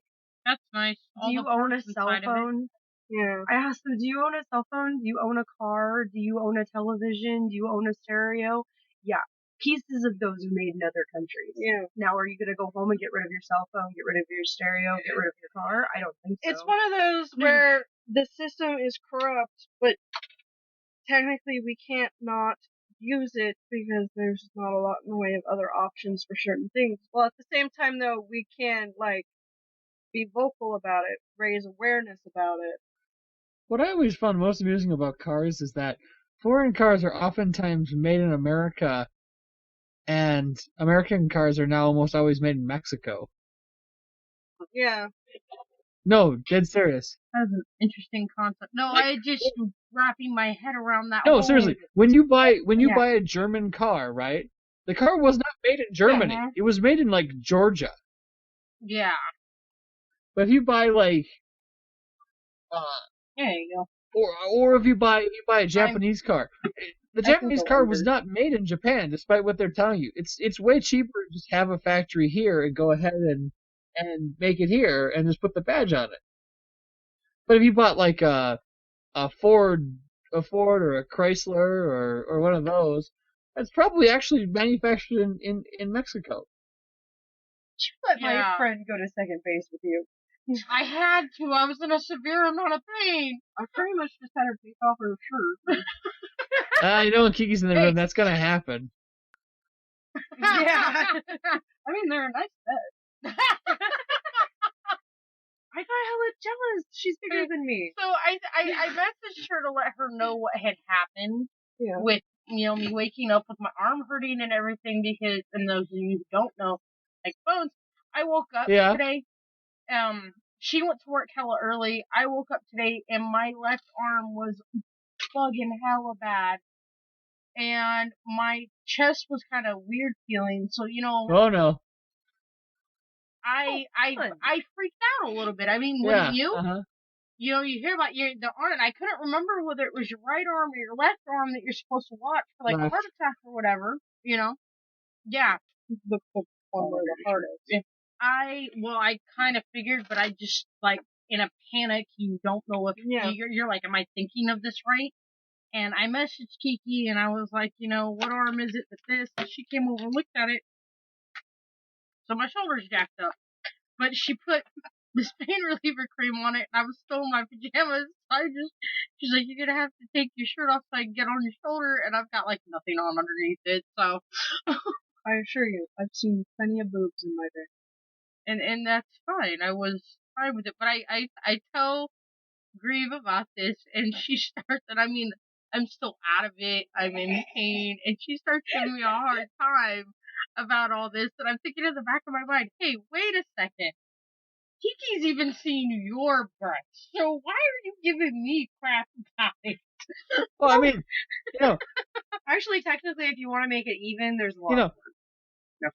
That's nice. "Do you own a cell phone?" Yeah. I asked them, "Do you own a cell phone? Do you own a car? Do you own a television? Do you own a stereo?" Yeah. Pieces of those are made in other countries. Yeah. Now, are you going to go home and get rid of your cell phone, get rid of your stereo, get rid of your car? I don't think so. It's one of those where the system is corrupt, but technically we can't not use it because there's not a lot in the way of other options for certain things. Well, at the same time, though, we can, like, be vocal about it, raise awareness about it. What I always found most amusing about cars is that foreign cars are oftentimes made in America, and American cars are now almost always made in Mexico. Yeah. No, dead serious. That's an interesting concept. No, I just wrapping my head around that. No, whole... seriously. When you buy a German car, right? The car was not made in Germany. Uh-huh. It was made in like Georgia. Yeah. But if you buy like There you go. or if you buy a Japanese car, the Japanese car was not made in Japan, despite what they're telling you. It's way cheaper to just have a factory here and go ahead and make it here and just put the badge on it. But if you bought like a Ford or a Chrysler or one of those, that's probably actually manufactured in Mexico. You let my friend go to second base with you. I had to. I was in a severe amount of pain. I pretty much just had her take off her shirt. You know, when Kiki's in the room, that's gonna happen. Yeah. I mean, they're a nice bed. I got hella jealous. She's bigger than me. So I messaged her to let her know what had happened with, you know, me waking up with my arm hurting and everything because, and those of you who don't know, like bones, I woke up today. She went to work hella early. I woke up today and my left arm was bugging hella bad. And my chest was kind of weird feeling. So, you know. Oh no. I freaked out a little bit. I mean, wouldn't you? Uh-huh. You know, you hear about the arm, and I couldn't remember whether it was your right arm or your left arm that you're supposed to watch for, like, a heart attack or whatever, you know? Yeah. The one where the heart is. I kind of figured, but I just, like, in a panic, you don't know if you're like, am I thinking of this right? And I messaged Kiki, and I was like, you know, what arm is it with this? And she came over and looked at it. So my shoulder's jacked up. But she put this pain reliever cream on it, and I was still in my pajamas. She's like, you're gonna have to take your shirt off so I can get on your shoulder, and I've got, like, nothing on underneath it, so. I assure you, I've seen plenty of boobs in my day. And that's fine. I was fine with it. But I tell Grieve about this, and she starts, and I mean, I'm still out of it. I'm in pain, and she starts giving me a hard time about all this, and I'm thinking in the back of my mind, hey, wait a second. Kiki's even seen your breasts, so why are you giving me crap about it? Well, I mean, you know. Actually, technically, if you want to make it even, there's a lot. You know. No.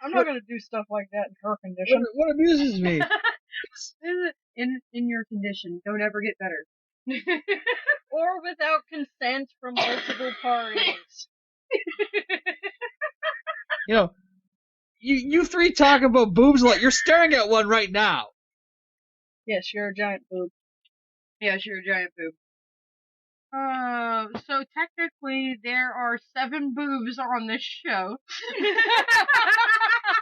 I'm not gonna do stuff like that in her condition. What amuses me? In your condition, don't ever get better. Or without consent from multiple parties. You know, you three talk about boobs like you're staring at one right now. Yes, you're a giant boob. Yes, you're a giant boob. So technically there are 7 boobs on this show.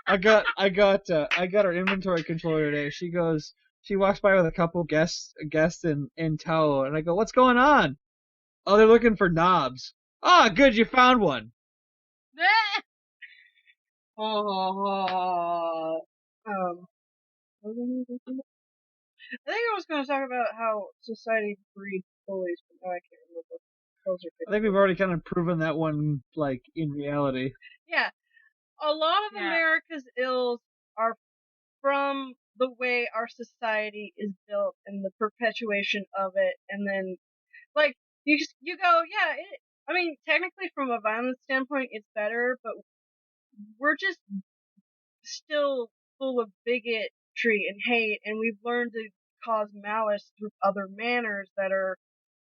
I got our inventory controller today. She walks by with a couple guests in tow, and I go, what's going on? Oh, they're looking for knobs. Ah, good, you found one. I think I was going to talk about how society breeds bullies, but now I can't remember. Those are I think we've already kind of proven that one, like, in reality. Yeah. A lot of Yeah. America's ills are from the way our society is built and the perpetuation of it, and then, like, you go, yeah, I mean, technically from a violence standpoint, it's better, but we're just still full of bigotry and hate, and we've learned to cause malice through other manners that are,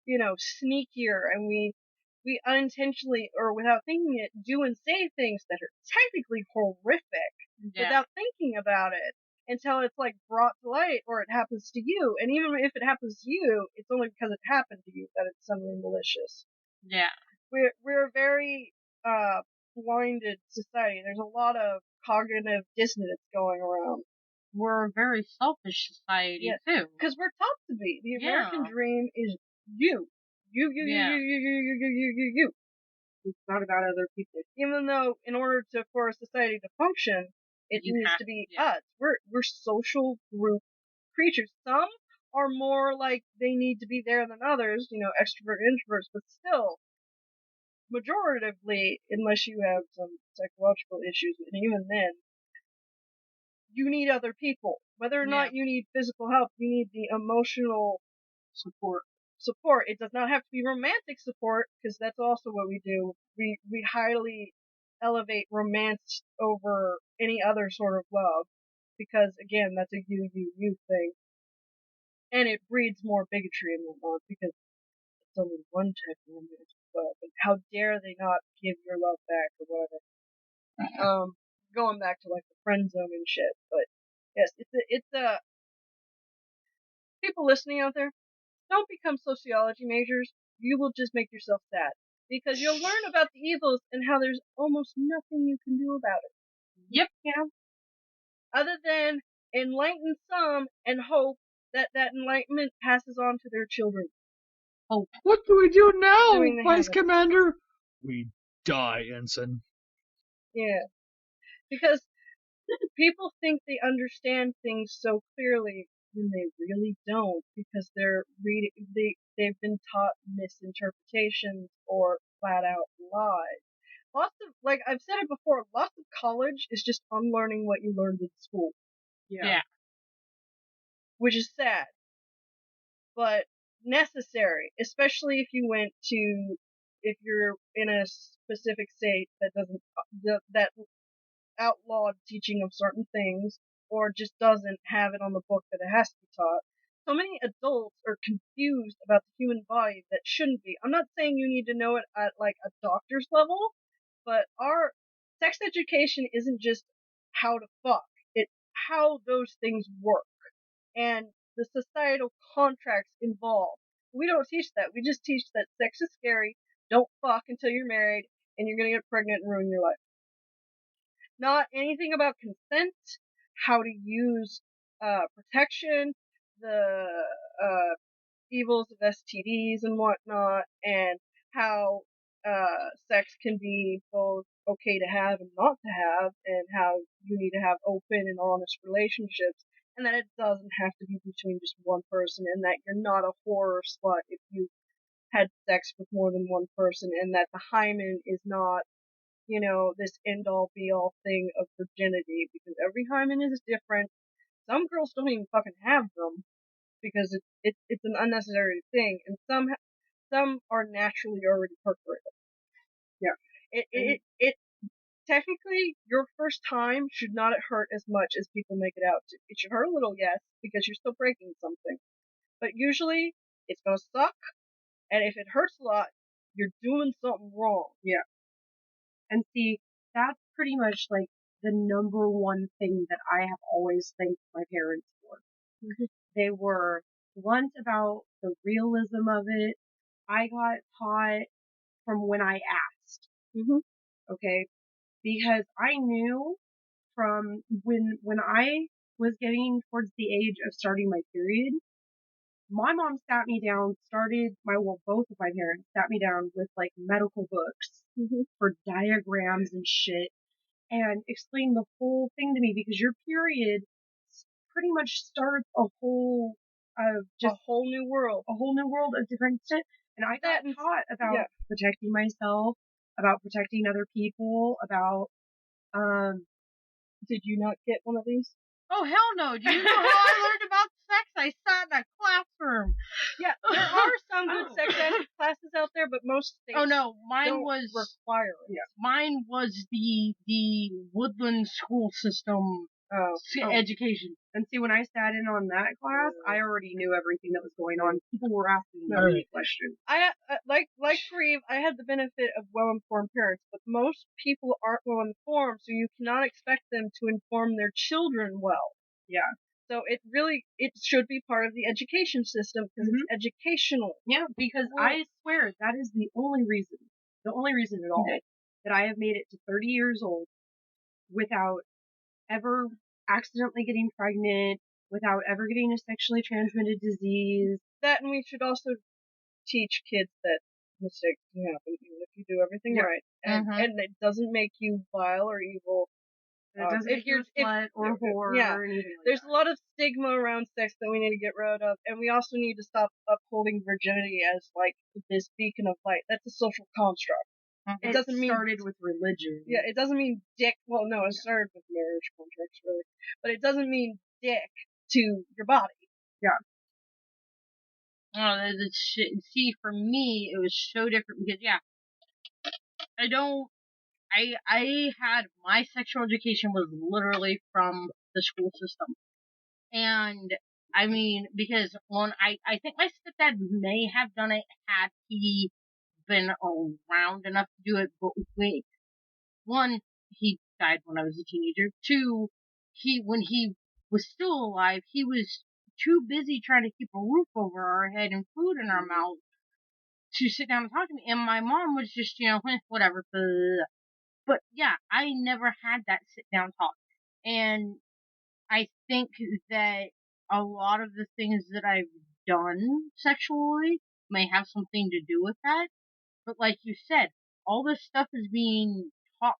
sneakier, and we unintentionally or without thinking it do and say things that are technically horrific without thinking about it until it's like brought to light or it happens to you. And even if it happens to you, it's only because it happened to you that it's suddenly malicious. Yeah. We're a very blinded society. There's a lot of cognitive dissonance going around. We're a very selfish society, too. Because we're taught to be. The American Yeah. dream is you. You. It's not about other people. Even though, in order for a society to function, it needs to be us. We're social group creatures. Some are more like they need to be there than others, extrovert, introverts, but still, majoritively, unless you have some psychological issues, and even then, you need other people. Whether or not you need physical help, you need the emotional support. It does not have to be romantic support, because that's also what we do. We highly elevate romance over any other sort of love, because again, that's a you thing. And it breeds more bigotry and whatnot, because it's only one type of romantic love, and how dare they not give your love back or whatever. Going back to like the friend zone and shit, but yes, it's a people listening out there, don't become sociology majors. You will just make yourself sad. Because you'll learn about the evils and how there's almost nothing you can do about it. Yep. Other than enlighten some and hope that enlightenment passes on to their children. Hope. What do we do now, Assuming they Vice have it. Commander? We die, Ensign. Yeah. Because people think they understand things so clearly when they really don't, because they've been taught misinterpretations or flat out lies. Lots of, like I've said it before, lots of college is just unlearning what you learned in school. Yeah. Which is sad, but necessary, especially if if you're in a specific state that that outlawed teaching of certain things, or just doesn't have it on the book that it has to be taught. So many adults are confused about the human body that shouldn't be. I'm not saying you need to know it at like a doctor's level, but our sex education isn't just how to fuck. It's how those things work and the societal contracts involved. We don't teach that. We just teach that sex is scary, don't fuck until you're married, and you're gonna get pregnant and ruin your life. Not anything about consent, how to use protection, the evils of STDs and whatnot, and how sex can be both okay to have and not to have, and how you need to have open and honest relationships, and that it doesn't have to be between just one person, and that you're not a horror slut if you had sex with more than one person, and that the hymen is not this end-all be-all thing of virginity, because every hymen is different. Some girls don't even fucking have them, because it's an unnecessary thing, and some are naturally already perforated. Yeah. It technically, your first time should not hurt as much as people make it out to. It should hurt a little, yes, because you're still breaking something. But usually, it's gonna suck, and if it hurts a lot, you're doing something wrong. Yeah. And see, that's pretty much like the number one thing that I have always thanked my parents for. They were blunt about the realism of it. I got taught from when I asked. Okay? Because I knew from when I was getting towards the age of starting my period, my mom sat me down, both of my parents sat me down with like medical books for diagrams and shit and explained the whole thing to me, because your period pretty much starts a whole of just a whole new world. a whole new world of different stuff. And I got taught about protecting myself, about protecting other people, about, Did you not get one of these? Oh, hell no. Do you know how I learned about sex? I sat in a classroom. Yeah, there are some good sex ed classes out there, but most states Oh, no. Mine don't was require it. Yeah. Mine was the Woodland school system education. And see, when I sat in on that class, I already knew everything that was going on. People were asking me questions. I like Grieve, I had the benefit of well-informed parents, but most people aren't well-informed, so you cannot expect them to inform their children well. Yeah. So it should be part of the education system because it's educational. Yeah, because I swear that is the only reason at all that I have made it to 30 years old without ever accidentally getting pregnant, without ever getting a sexually transmitted disease. That, and we should also teach kids that mistakes can happen even if you do everything right. And it doesn't make you vile or evil. It doesn't make you a slut or whore or anything like there's that. a lot of stigma around sex that we need to get rid of, and we also need to stop upholding virginity as like this beacon of light. That's a social construct. It doesn't started with religion. Yeah, it doesn't mean dick. Well, no, it started with marriage contracts, really. But it doesn't mean dick to your body. Yeah. Oh, see, for me, it was so different because, I had, my sexual education was literally from the school system. And, I mean, because when I think my stepdad may have done it had he been around enough to do it, but one, he died when I was a teenager. Two, when he was still alive, he was too busy trying to keep a roof over our head and food in our mouth to sit down and talk to me. And my mom was just, whatever. But yeah, I never had that sit down talk. And I think that a lot of the things that I've done sexually may have something to do with that. But like you said, all this stuff is being taught,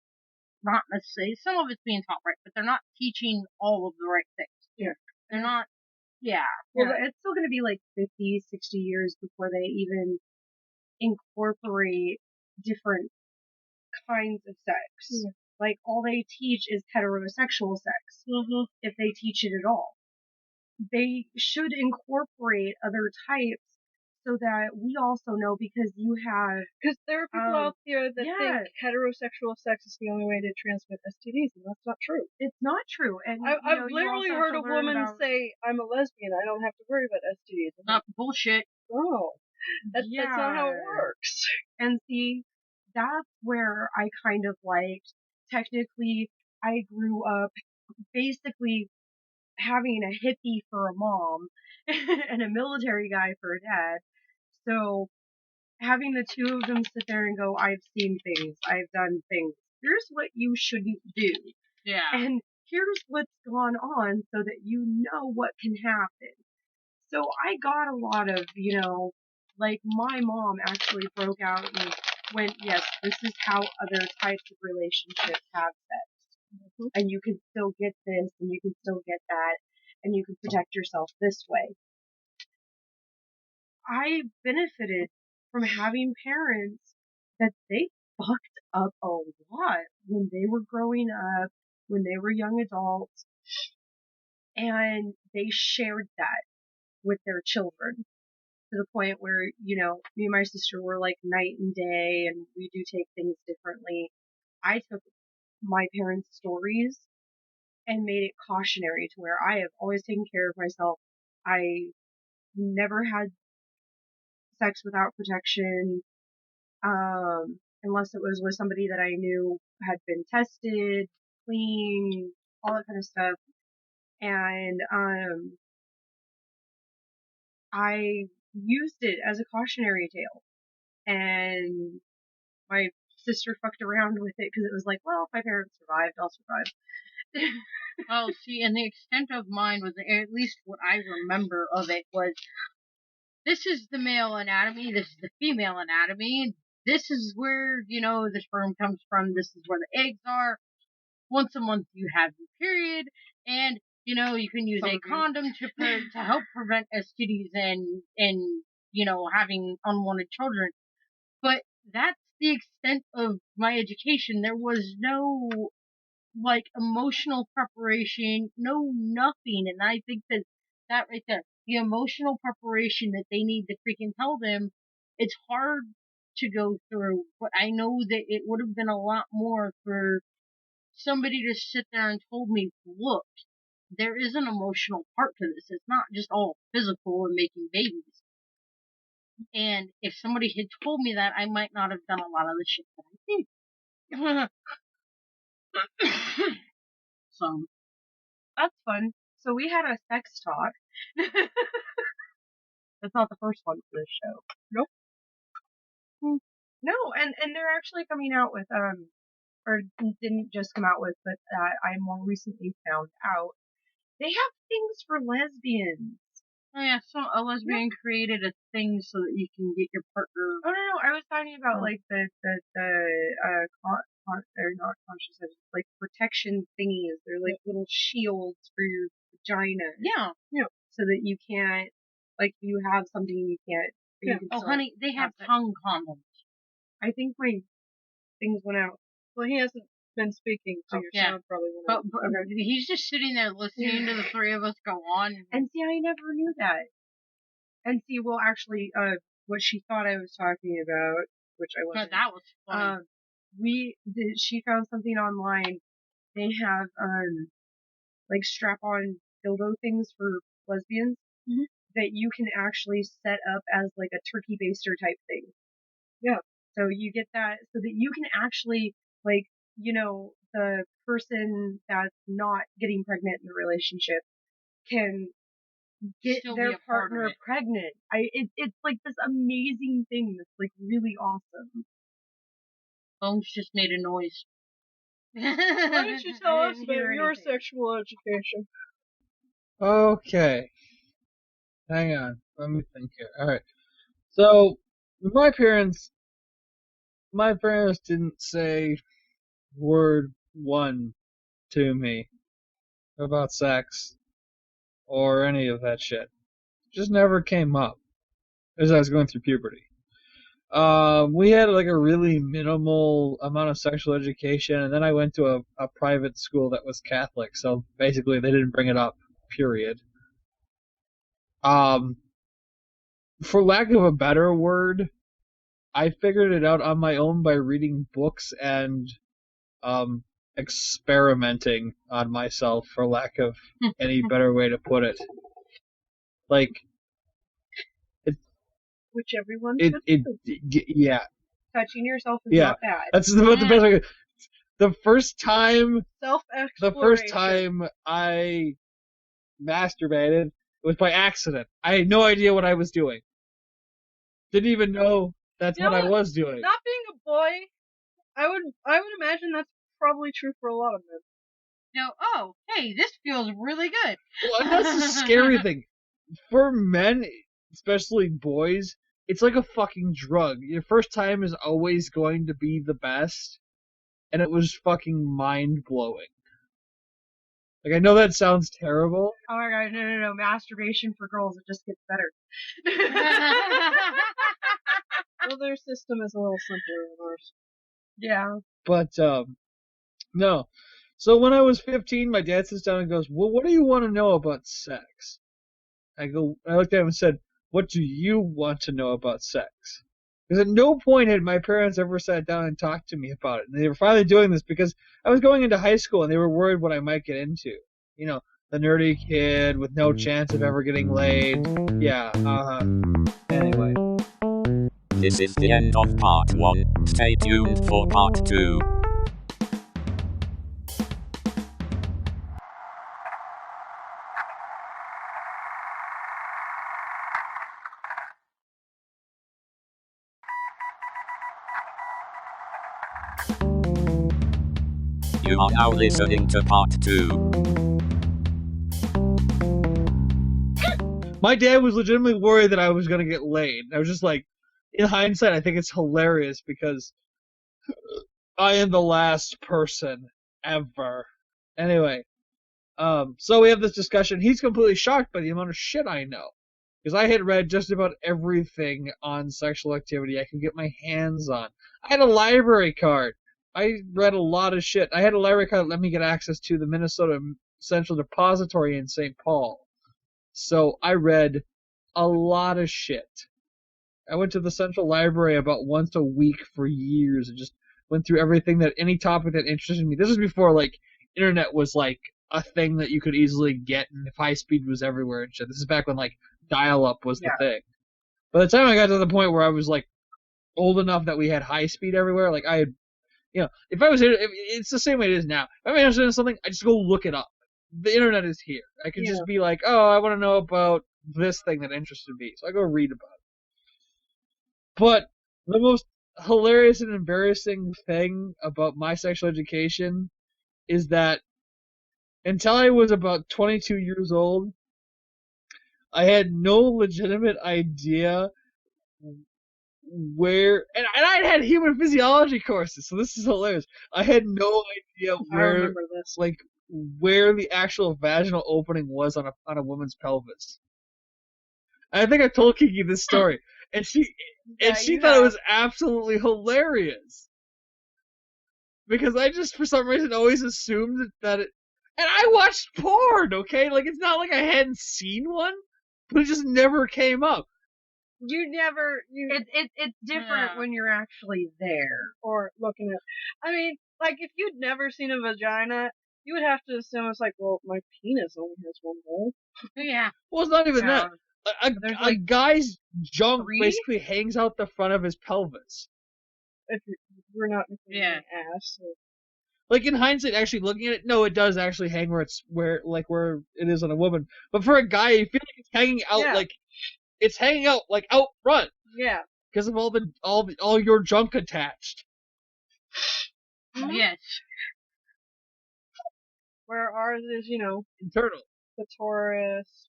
not necessarily, some of it's being taught right, but they're not teaching all of the right things. Yeah. They're not, Well, it's still going to be like 50, 60 years before they even incorporate different kinds of sex. Like, all they teach is heterosexual sex, if they teach it at all. They should incorporate other types so that we also know, because there are people out there that think heterosexual sex is the only way to transmit STDs, and that's not true. It's not true. And I've literally heard a woman say, "I'm a lesbian, I don't have to worry about STDs." Not bullshit. No, that's not how it works. And see, that's where I kind of liked. Technically, I grew up basically having a hippie for a mom and a military guy for a dad. So having the two of them sit there and go, I've seen things, I've done things. Here's what you shouldn't do. Yeah. And here's what's gone on so that you know what can happen. So I got a lot of, like my mom actually broke out and went, yes, this is how other types of relationships have sex. And you can still get this, and you can still get that, and you can protect yourself this way. I benefited from having parents that they fucked up a lot when they were growing up, when they were young adults, and they shared that with their children to the point where, me and my sister were like night and day, and we do take things differently. I took my parents' stories and made it cautionary to where I have always taken care of myself. I never had sex without protection, unless it was with somebody that I knew had been tested, clean, all that kind of stuff. And, I used it as a cautionary tale. And my sister fucked around with it because it was like, well, if my parents survived, I'll survive. Well, see, and the extent of mine was, at least what I remember of it was, this is the male anatomy, this is the female anatomy, this is where, the sperm comes from, this is where the eggs are. Once a month you have your period, and, You know, you can use Some a of you. condom to help prevent STDs and, you know, having unwanted children. But that's the extent of my education. There was no, like, emotional preparation, no nothing. And I think that right there, the emotional preparation that they need to freaking tell them, it's hard to go through. But I know that it would have been a lot more for somebody to sit there and told me, look, there is an emotional part to this. It's not just all physical and making babies. And if somebody had told me that, I might not have done a lot of the shit that I did. So, That's fun. So we had a sex talk. That's not the first one for this show. Nope. No, and they're actually coming out with or didn't just come out with, but I more recently found out they have things for lesbians. oh yeah, so a lesbian created a thing so that you can get your partner. Oh no, I was talking about like the they're not conscious, like protection thingies. They're like little shields for your vagina. Yeah. So that you can't, like, you have something you can't. You can Oh still honey, they have it. tongue condoms. I think my things went out. Well, he hasn't been speaking, so your yeah. sound probably went But out. he's just sitting there listening to the three of us go on. And see, I never knew that. And see, well, actually, what she thought I was talking about, which I wasn't. That was funny. She found something online. They have, like strap-on dildo things for lesbians that you can actually set up as like a turkey baster type thing. Yeah. So you get that, so that you can actually, like, you know, the person that's not getting pregnant in the relationship can get Still their be a part of partner it. pregnant. It's like this amazing thing that's like really awesome. Bones just made a noise. Why don't you tell us about your anything. sexual education? Okay. Hang on. Let me think here. Alright. So, my parents didn't say word one to me about sex or any of that shit. Just never came up as I was going through puberty. We had like a really minimal amount of sexual education, and then I went to a private school that was Catholic, so basically they didn't bring it up, period. For lack of a better word, I figured it out on my own by reading books and experimenting on myself, for lack of any better way to put it. Like, Which everyone should do. Yeah. Touching yourself is Yeah. not bad. That's about the best way. The first time Self-exploration. I masturbated was by accident. I had no idea what I was doing. Didn't even know that's You know what I what? was doing. Not being a boy, I would imagine that's probably true for a lot of men. No, oh, hey, this feels really good. Well, and that's the scary thing. For men, especially boys, it's like a fucking drug. Your first time is always going to be the best, and it was fucking mind-blowing. Like, I know that sounds terrible. Oh my god, no. Masturbation for girls, it just gets better. Well, their system is a little simpler than ours. Yeah. But, no. So when I was 15, my dad sits down and goes, well, what do you want to know about sex? I looked at him and said, what do you want to know about sex? Because at no point had my parents ever sat down and talked to me about it. And they were finally doing this because I was going into high school and they were worried what I might get into. You know, the nerdy kid with no chance of ever getting laid. Yeah, Anyway. This is the end of part 1. Stay tuned for part 2. You are now listening to part 2. My dad was legitimately worried that I was going to get laid. I was just like, in hindsight, I think it's hilarious because I am the last person ever. Anyway, So we have this discussion. He's completely shocked by the amount of shit I know. Because I had read just about everything on sexual activity I could get my hands on. I had a library card. I read a lot of shit. I had a library card that let me get access to the Minnesota Central Depository in St. Paul. So I read a lot of shit. I went to the Central Library about once a week for years and just went through everything that any topic that interested me. This was before like internet was like a thing that you could easily get and if high speed was everywhere and shit. This is back when like dial up was the thing. By the time I got to the point where I was like old enough that we had high speed everywhere, like I had, if I was, it's the same way it is now. If I'm interested in something, I just go look it up. The internet is here. I can just be like, oh, I want to know about this thing that interested me, so I go read about it. But the most hilarious and embarrassing thing about my sexual education is that until I was about 22 years old, I had no legitimate idea where, and I'd had human physiology courses, so this is hilarious. I had no idea where, like, where the actual vaginal opening was on a woman's pelvis. And I think I told Kiki this story, and she thought it was absolutely hilarious. Because I just, for some reason, always assumed that it, and I watched porn, okay? Like, it's not like I hadn't seen one, but it just never came up. It's different when you're actually there. Or looking at, I mean, like, if you'd never seen a vagina, you would have to assume it's like, well, my penis only has one hole. Yeah. Well, it's not even that. A guy's junk basically hangs out the front of his pelvis. If we're not including the ass. So. Like, in hindsight, actually looking at it, no, it does actually hang where it is on a woman. But for a guy, you feel like it's hanging out, like, it's hanging out, like, out front. Yeah. Because of all your junk attached. Yes. Where ours is, internal. Clitoris.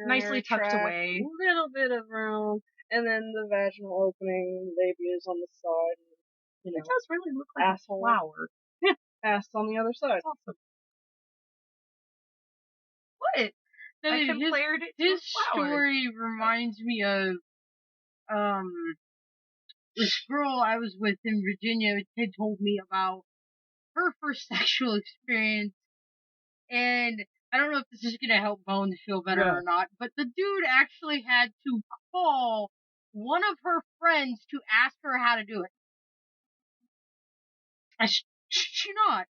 Nicely tucked away. A little bit of room. And then the vaginal opening, the labia is on the side. And, it does really look like asshole. a flower. Ass on the other side. Awesome. What? I compared it to his a flower. story reminds me of this girl I was with in Virginia had told me about her first sexual experience, and I don't know if this is gonna help Bones feel better or not, but the dude actually had to call one of her friends to ask her how to do it. I shit you not.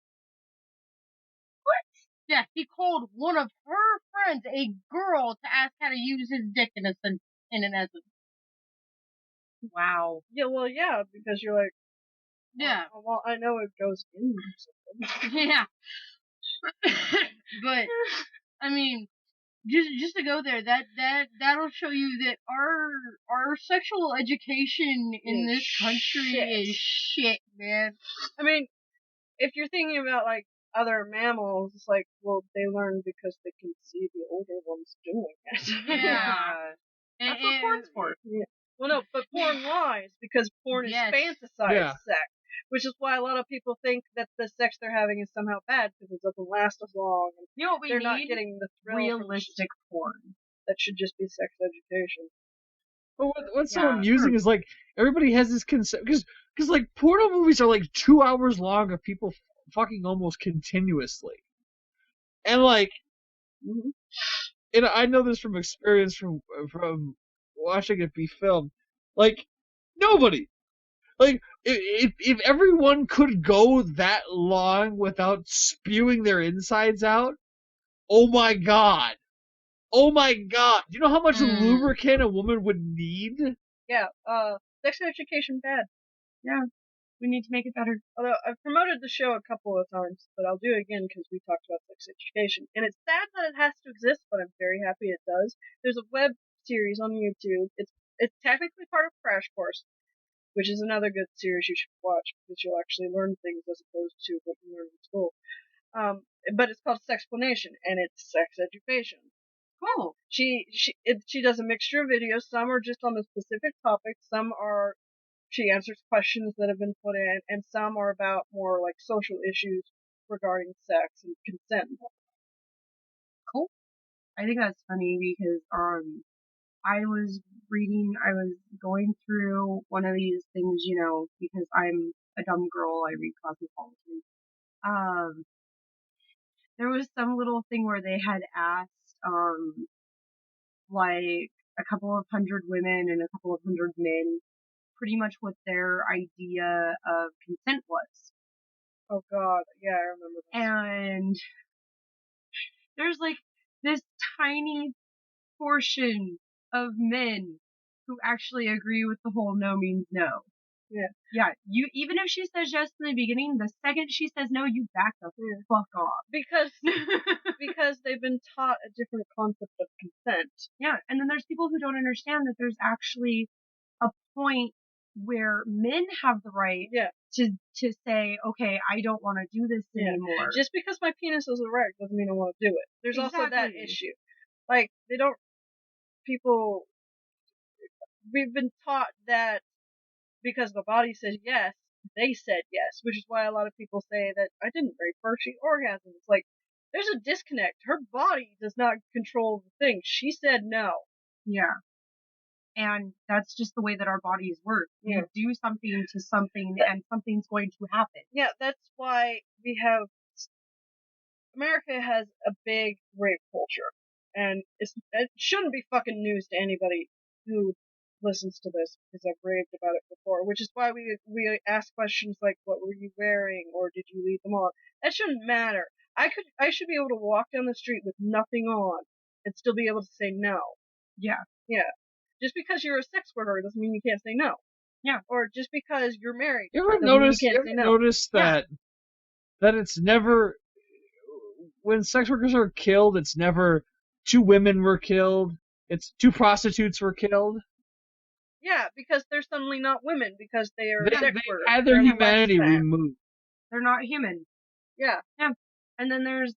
What? Yeah, he called one of her friends, a girl, to ask how to use his dick in an essence. Wow. Yeah, well, yeah, because you're like, well, I know it goes in something. Yeah. But, I mean, just to go there, that'll show you that our sexual education in this country is shit, man. I mean, if you're thinking about, like, other mammals, it's like, well, they learn because they can see the older ones doing it. Yeah. That's what porn's for. Yeah. Well, no, but porn lies, because porn is fantasized sex, which is why a lot of people think that the sex they're having is somehow bad, because it doesn't last as long, and you know what we they're need? not getting the thrill. Realistic porn. That should just be sex education. But what's so amusing is, like, everybody has this concept, because like, porno movies are, like, 2 hours long of people fucking almost continuously. And, like, and I know this from experience from watching it be filmed. Like, nobody. Like, if everyone could go that long without spewing their insides out, oh my god. Oh my god. Do you know how much lubricant a woman would need? Yeah, sex education bad. Yeah. We need to make it better. Although, I've promoted the show a couple of times, but I'll do it again because we talked about sex education. And it's sad that it has to exist, but I'm very happy it does. There's a web series on YouTube. It's technically part of Crash Course, which is another good series you should watch because you'll actually learn things as opposed to what you learn in school. But it's called Sexplanation, and it's sex education. Cool. She does a mixture of videos. Some are just on a specific topic. Some are she answers questions that have been put in, and some are about more like social issues regarding sex and consent. I think that's funny because, I was going through one of these things, because I'm a dumb girl, I read cosmopolitan. There was some little thing where they had asked, like a couple of hundred women and a couple of hundred men pretty much what their idea of consent was. Oh god, yeah, I remember that. And there's like this tiny portion of men who actually agree with the whole no means no. Yeah. Yeah, even if she says yes in the beginning, the second she says no, you back the fuck off. Because they've been taught a different concept of consent. Yeah, and then there's people who don't understand that there's actually a point where men have the right to say, okay, I don't want to do this anymore. Just because my penis is erect doesn't mean I want to do it. There's also that issue. Like, we've been taught that because the body says yes, they said yes, which is why a lot of people say that I didn't rape her, she orgasmed. It's like, there's a disconnect. Her body does not control the thing. She said no. Yeah. And that's just the way that our bodies work. You do something to something and something's going to happen. Yeah, that's why America has a big rape culture. And it shouldn't be fucking news to anybody who listens to this, because I've raved about it before, which is why we ask questions like, what were you wearing, or did you leave them on? That shouldn't matter. I should be able to walk down the street with nothing on and still be able to say no. Yeah. Yeah. Just because you're a sex worker doesn't mean you can't say no. Yeah. Or just because you're married You ever doesn't notice that it's never, when sex workers are killed, it's never 2 women were killed, it's 2 prostitutes were killed? Yeah, because they're suddenly not women, because they are sex workers. They had their humanity removed. They're not human. Yeah. Yeah. And then there's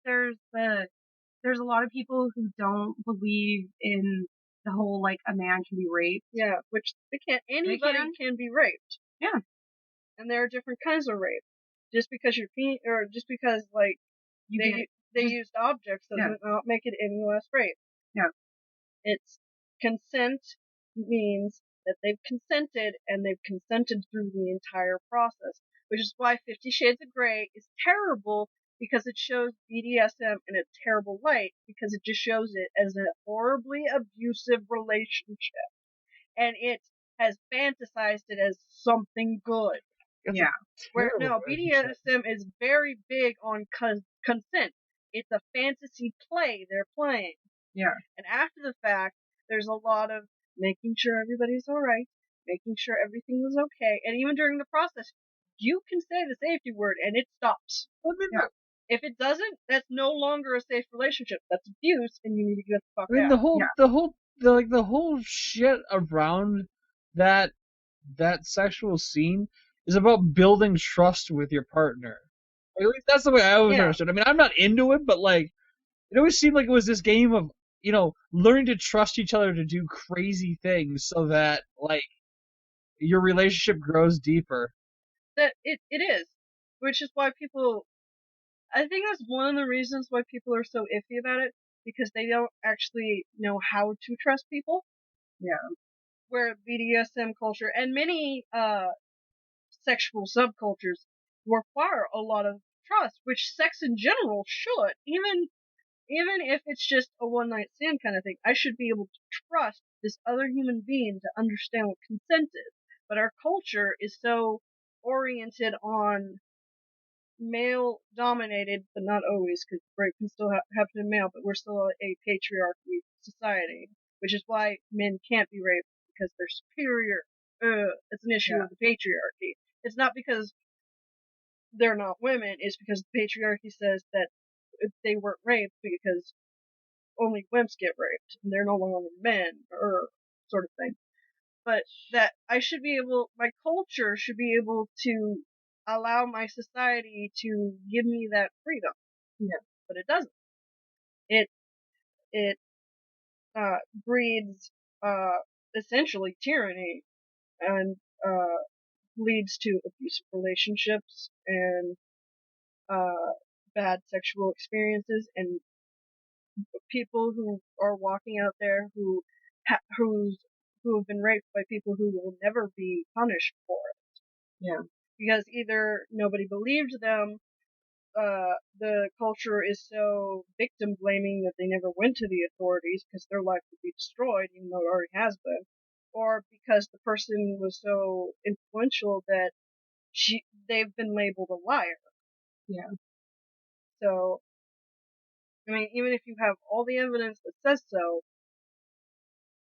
a lot of people who don't believe in the whole, like, a man can be raped. Yeah, which anybody can be raped. Yeah. And there are different kinds of rape. Just because just because, like, they used objects doesn't not make it any less rape. Yeah. It's consent means that they've consented, and they've consented through the entire process. Which is why 50 Shades of Grey is terrible, because it shows BDSM in a terrible light, because it just shows it as a horribly abusive relationship. And it has fantasized it as something good. Yeah. Where, no, BDSM is very big on consent. It's a fantasy play they're playing. Yeah. And after the fact, there's a lot of making sure everybody's alright, making sure everything was okay, and even during the process, you can say the safety word and it stops. Yeah. If it doesn't, that's no longer a safe relationship. That's abuse, and you need to get the fuck out. The whole shit around that sexual scene is about building trust with your partner. At least that's the way I always understood. I mean, I'm not into it, but like, it always seemed like it was this game of, learning to trust each other to do crazy things so that, like, your relationship grows deeper. That it is. Which is why I think that's one of the reasons why people are so iffy about it, because they don't actually know how to trust people. Yeah. Where BDSM culture and many sexual subcultures require a lot of trust, which sex in general should. Even if it's just a one-night stand kind of thing, I should be able to trust this other human being to understand what consent is. But our culture is so oriented on male-dominated, but not always, because rape can still happen in male, but we're still a patriarchy society, which is why men can't be raped, because they're superior. It's an issue of the patriarchy. It's not because they're not women, it's because the patriarchy says that they weren't raped because only wimps get raped, and they're no longer men, or sort of thing. But that my culture should be able to allow my society to give me that freedom. Yeah. But it doesn't. It breeds, essentially tyranny, and, leads to abusive relationships, and, bad sexual experiences, and people who are walking out there who have been raped by people who will never be punished for it. Yeah. Because either nobody believed them, the culture is so victim blaming that they never went to the authorities because their life would be destroyed, even though it already has been, or because the person was so influential that they've been labeled a liar. Yeah. So, I mean, even if you have all the evidence that says so,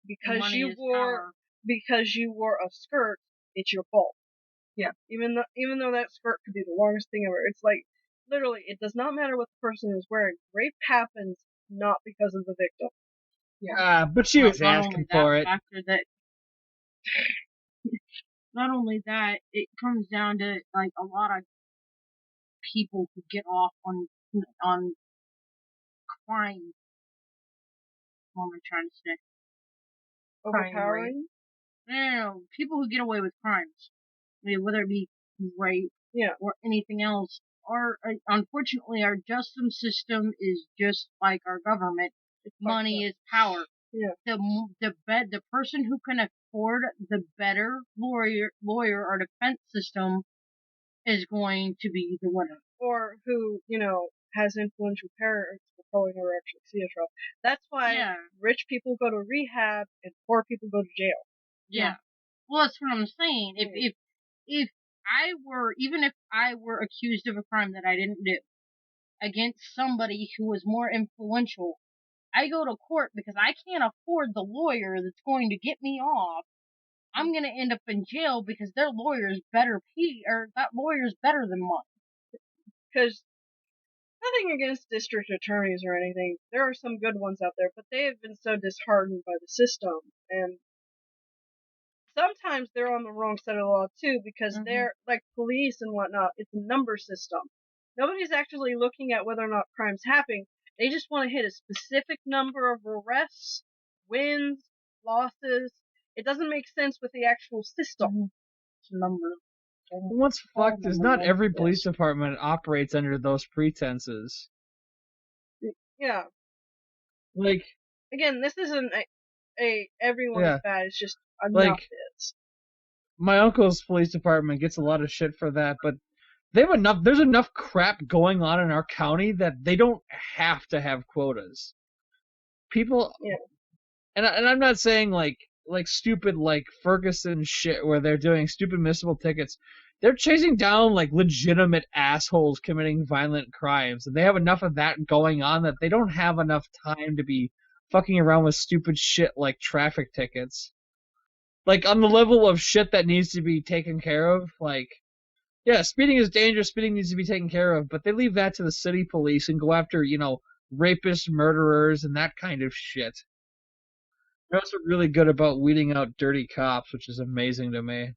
because you wore a skirt, it's your fault. Yeah. Even though that skirt could be the longest thing ever, it's like literally it does not matter what the person is wearing. Rape happens not because of the victim. Yeah. But she was asking for it. Not only that, it comes down to like a lot of people who get off on crime. What am I trying to say? Overpowering? No, people who get away with crimes. I mean, whether it be rape or anything else. Unfortunately, our justice system is just like our government. Money is power. Yeah. The person who can afford the better lawyer or defense system is going to be the winner. Or who, has influential parents will probably never actually see a trial. That's why rich people go to rehab and poor people go to jail. Yeah. Well, that's what I'm saying. If I were accused of a crime that I didn't do against somebody who was more influential, I go to court because I can't afford the lawyer that's going to get me off. I'm going to end up in jail because their lawyer's better that lawyer's better than mine. Because nothing against district attorneys or anything. There are some good ones out there, but they have been so disheartened by the system. And sometimes they're on the wrong side of the law, too, because they're, like police and whatnot, it's a number system. Nobody's actually looking at whether or not crime's happening. They just want to hit a specific number of arrests, wins, losses. It doesn't make sense with the actual system. It's a number. What's fucked is not every police department operates under those pretenses. Yeah. Like, again, this isn't everyone is bad. It's just enough is. My uncle's police department gets a lot of shit for that, but there's enough crap going on in our county that they don't have to have quotas. People, and I'm not saying like stupid like Ferguson shit where they're doing stupid missable tickets. They're chasing down like legitimate assholes committing violent crimes, and they have enough of that going on that they don't have enough time to be fucking around with stupid shit like traffic tickets. Like on the level of shit that needs to be taken care of, like, yeah, speeding is dangerous, speeding needs to be taken care of, but they leave that to the city police and go after, rapists, murderers, and that kind of shit. They're also really good about weeding out dirty cops, which is amazing to me.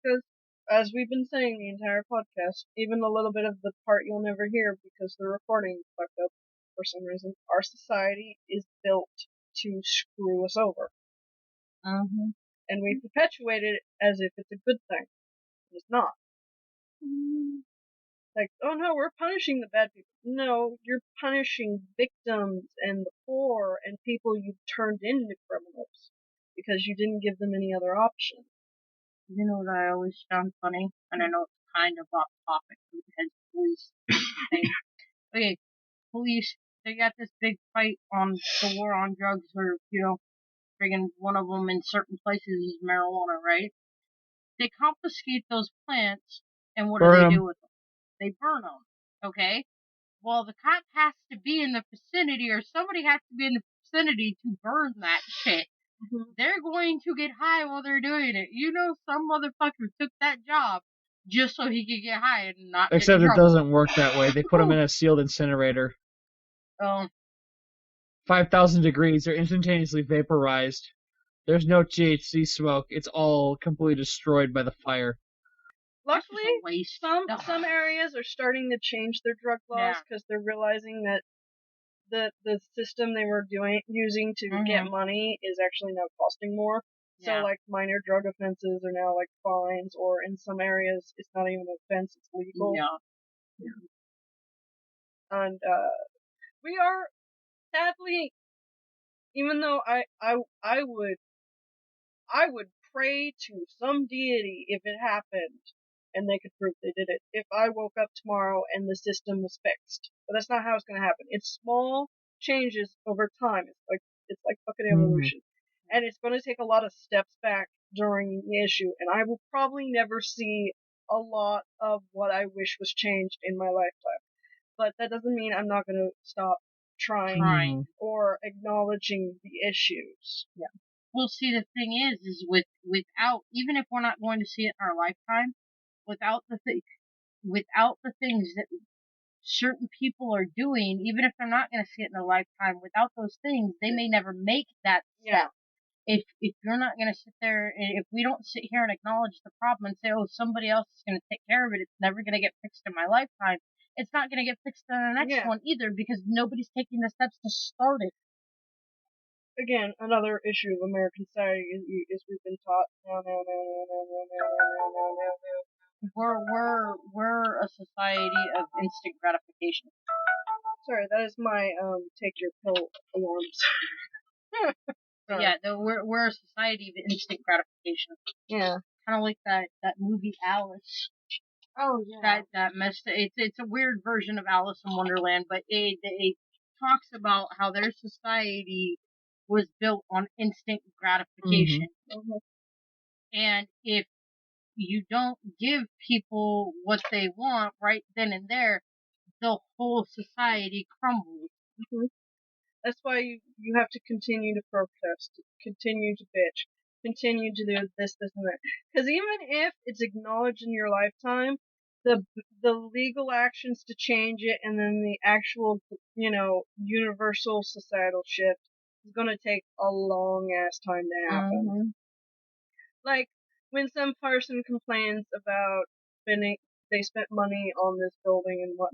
Because, as we've been saying the entire podcast, even a little bit of the part you'll never hear because the recording fucked up for some reason, our society is built to screw us over. And we perpetuate it as if it's a good thing. It's not. Like, oh no, we're punishing the bad people. No, you're punishing victims and the poor and people you turned into criminals because you didn't give them any other option. You know what I always found funny? And I know it's kind of off topic because police thing. Okay, police, they got this big fight on the war on drugs where, friggin' one of them in certain places is marijuana, right? They confiscate those plants, and what do they do with them? They burn them, okay? Well, the cop has to be in the vicinity, or somebody has to be in the vicinity to burn that shit. They're going to get high while they're doing it. Some motherfucker took that job just so he could get high and not Except get in it trouble. doesn't work that way. They put them in a sealed incinerator. 5,000 degrees, they're instantaneously vaporized. There's no THC smoke. It's all completely destroyed by the fire. Luckily, some areas are starting to change their drug laws because they're realizing that the system they were using to get money is actually now costing more. So, like, minor drug offenses are now, like, fines, or in some areas, it's not even an offense, it's legal. And, We are, sadly, even though I would pray to some deity if it happened and they could prove they did it. If I woke up tomorrow and the system was fixed. But that's not how it's going to happen. It's small changes over time. It's like fucking evolution. And it's going to take a lot of steps back during the issue, and I will probably never see a lot of what I wish was changed in my lifetime. But that doesn't mean I'm not going to stop trying or acknowledging the issues. Yeah. Well, see, the thing is without, even if we're not going to see it in our lifetime, without the things that certain people are doing, even if they're not going to see it in their lifetime, without those things, they may never make that step. If you're not going to sit there, if we don't sit here and acknowledge the problem and say, oh, somebody else is going to take care of it, it's never going to get fixed in my lifetime, it's not going to get fixed in the next one either, because nobody's taking the steps to start it. Again, another issue of American society is we've been taught We're a society of instant gratification. Sorry, that is my take your pill alarms. Yeah, we're a society of instant gratification. Yeah. Kind of like that movie Alice. Oh yeah. That messed. It's a weird version of Alice in Wonderland, but it talks about how their society was built on instant gratification. Mm-hmm. And if you don't give people what they want right then and there, the whole society crumbles. Mm-hmm. That's why you have to continue to protest, continue to bitch, continue to do this, and that. Because even if it's acknowledged in your lifetime, the legal actions to change it, and then the actual, universal societal shift is going to take a long ass time to happen. Mm-hmm. Like when some person complains about they spent money on this building and what.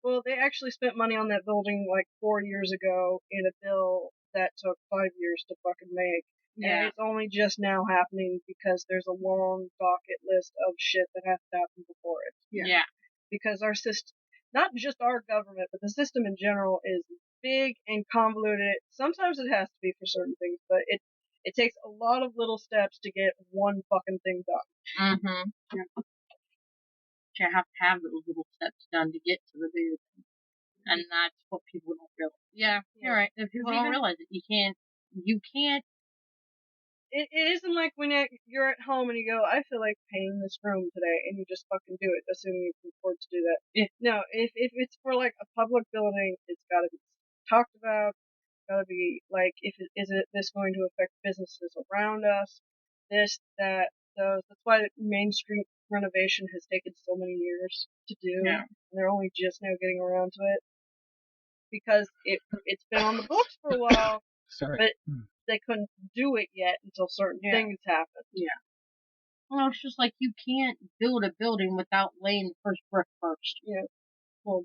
Well, they actually spent money on that building like 4 years ago in a bill that took 5 years to fucking make. Yeah. And it's only just now happening because there's a long docket list of shit that has to happen before it. Yeah. Because our system, not just our government, but the system in general is big and convoluted. Sometimes it has to be for certain things, but it takes a lot of little steps to get one fucking thing done. Mm-hmm. Yeah. You have to have those little steps done to get to the bigger thing. And that's what people don't realize. Yeah, you're right. If people don't realize it, you can't. It isn't like when you're at home and you go, I feel like painting this room today, and you just fucking do it, assuming you can afford to do that. No, if it's for like a public building, it's gotta be talked about. Gotta be like, is this going to affect businesses around us? This, that, those. That's why Main Street renovation has taken so many years to do. Yeah. And they're only just now getting around to it. Because it's been on the books for a while. Sorry. But they couldn't do it yet until certain things happened. Yeah. Well, it's just like you can't build a building without laying the first brick first. Yeah. Well,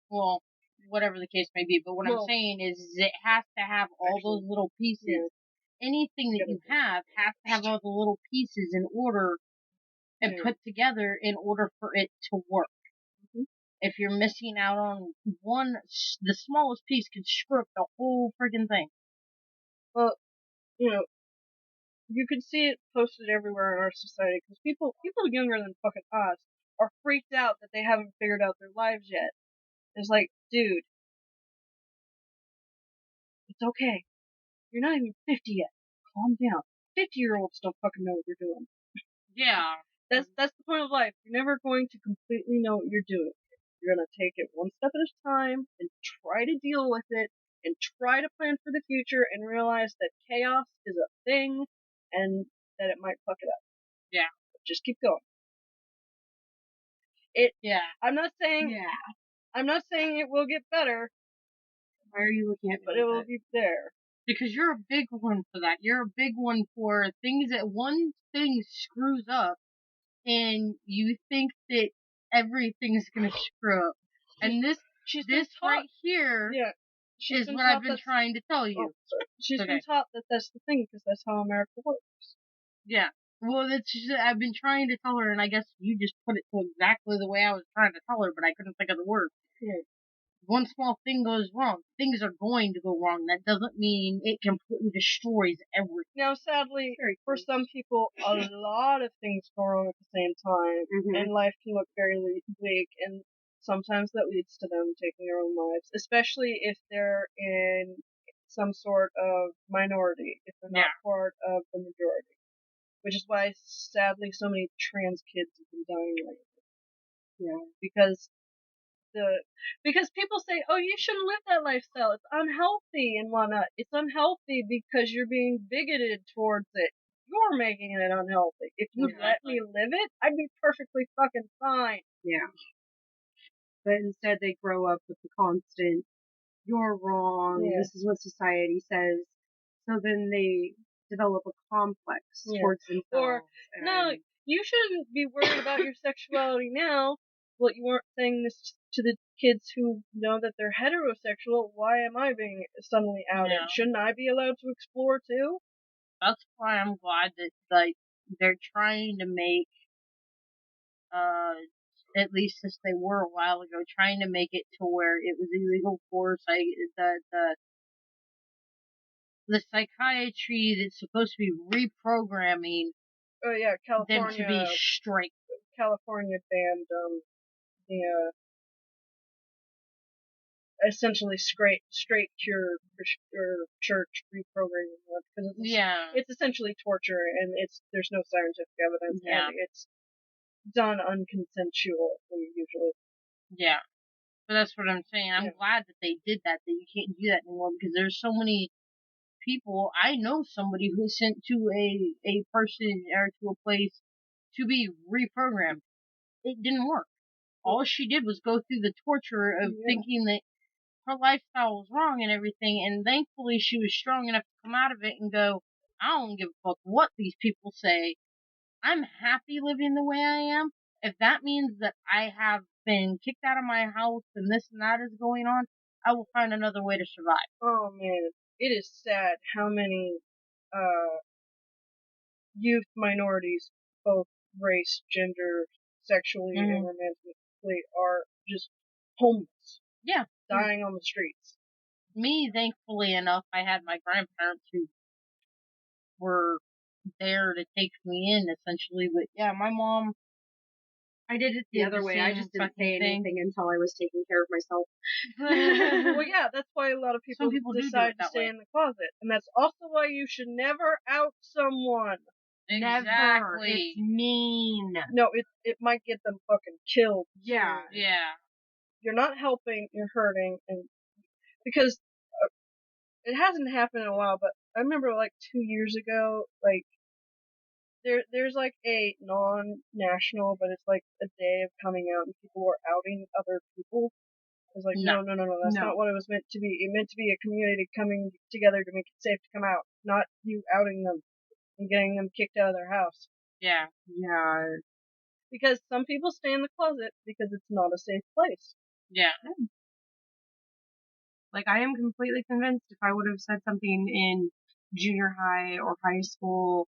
well, whatever the case may be. But what I'm saying is it has to have all those little pieces. Yeah. Anything that you have has to have all the little pieces in order and put together in order for it to work. Mm-hmm. If you're missing out on one, the smallest piece could screw up the whole friggin' thing. Well, you can see it posted everywhere in our society because people younger than fucking us are freaked out that they haven't figured out their lives yet. It's like, dude, it's okay. You're not even 50 yet. Calm down. 50-year-olds don't fucking know what they're doing. Yeah. That's the point of life. You're never going to completely know what you're doing. You're gonna take it one step at a time and try to deal with it and try to plan for the future and realize that chaos is a thing and that it might fuck it up. Yeah. But just keep going. I'm not saying it will get better. Why are you looking at me? But it will be there. Because you're a big one for that. You're a big one for things that one thing screws up and you think that everything's gonna screw up. And this right here is what I've been trying to tell you. She's been taught that that's the thing because that's how America works. Yeah. Well, I've been trying to tell her, and I guess you just put it to exactly the way I was trying to tell her, but I couldn't think of the word. Yeah. one small thing goes wrong. Things are going to go wrong. That doesn't mean it completely destroys everything. Now, sadly, for some people, a lot of things go wrong at the same time, and life can look very bleak, and sometimes that leads to them taking their own lives, especially if they're in some sort of minority, if they're not part of the majority. Which is why, sadly, so many trans kids have been dying lately. Yeah. Because people say, oh, you shouldn't live that lifestyle. It's unhealthy and whatnot. It's unhealthy because you're being bigoted towards it. You're making it unhealthy. If you let me live it, I'd be perfectly fucking fine. Yeah. But instead they grow up with the constant, you're wrong, this is what society says. So then they develop a complex towards themselves. Or, no, you shouldn't be worried about your sexuality now. Well, you weren't saying this to the kids who know that they're heterosexual. Why am I being suddenly outed? Yeah. Shouldn't I be allowed to explore too? That's why I'm glad that, like, they're trying to make, at least as they were a while ago, trying to make it to where it was illegal for the psychiatry that's supposed to be reprogramming them to be straight. California banned the essentially straight cure or church reprogramming because it's essentially torture and there's no scientific evidence and it's done unconsensually usually. Yeah. But that's what I'm saying. I'm glad that they did that you can't do that anymore because there's so many people. I know somebody who was sent to a person or to a place to be reprogrammed. It didn't work. All she did was go through the torture of thinking that her lifestyle was wrong and everything, and thankfully she was strong enough to come out of it and go, I don't give a fuck what these people say. I'm happy living the way I am. If that means that I have been kicked out of my house and this and that is going on, I will find another way to survive. Oh man, it is sad how many youth minorities, both race, gender, sexually, and romantically, are just homeless. Yeah. Dying on the streets. Me, thankfully enough, I had my grandparents who were there to take me in, essentially. But yeah, my mom. I did it the other way. I just didn't say anything until I was taking care of myself. Well, yeah, that's why a lot of people decide to stay in the closet. And that's also why you should never out someone. Exactly. Never. It's mean. No, it might get them fucking killed. Yeah. Yeah. You're not helping, you're hurting, and because it hasn't happened in a while, but I remember like 2 years ago, like there's like a non-national, but it's like a day of coming out and people were outing other people. I was like, no, that's not what it was meant to be. It meant to be a community coming together to make it safe to come out, not you outing them and getting them kicked out of their house. Yeah. Yeah. Because some people stay in the closet because it's not a safe place. Yeah. Like, I am completely convinced if I would have said something in junior high or high school,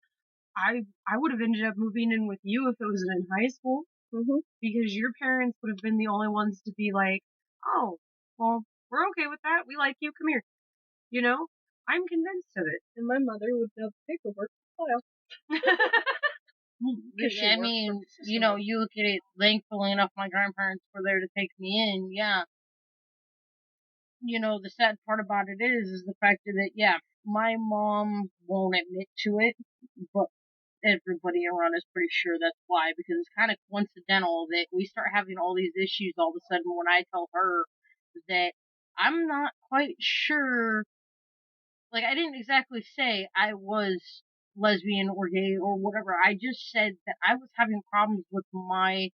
I would have ended up moving in with you if it was in high school. Because your parents would have been the only ones to be like, oh, well, we're okay with that. We like you. Come here. You know? I'm convinced of it. And my mother would have paperwork to file. I mean, you know, you look at it, thankfully enough, my grandparents were there to take me in, yeah. You know, the sad part about it is the fact that, yeah, my mom won't admit to it, but everybody around is pretty sure that's why, because it's kind of coincidental that we start having all these issues all of a sudden when I tell her that I'm not quite sure, like, I didn't exactly say I was lesbian or gay or whatever. I just said that I was having problems with who I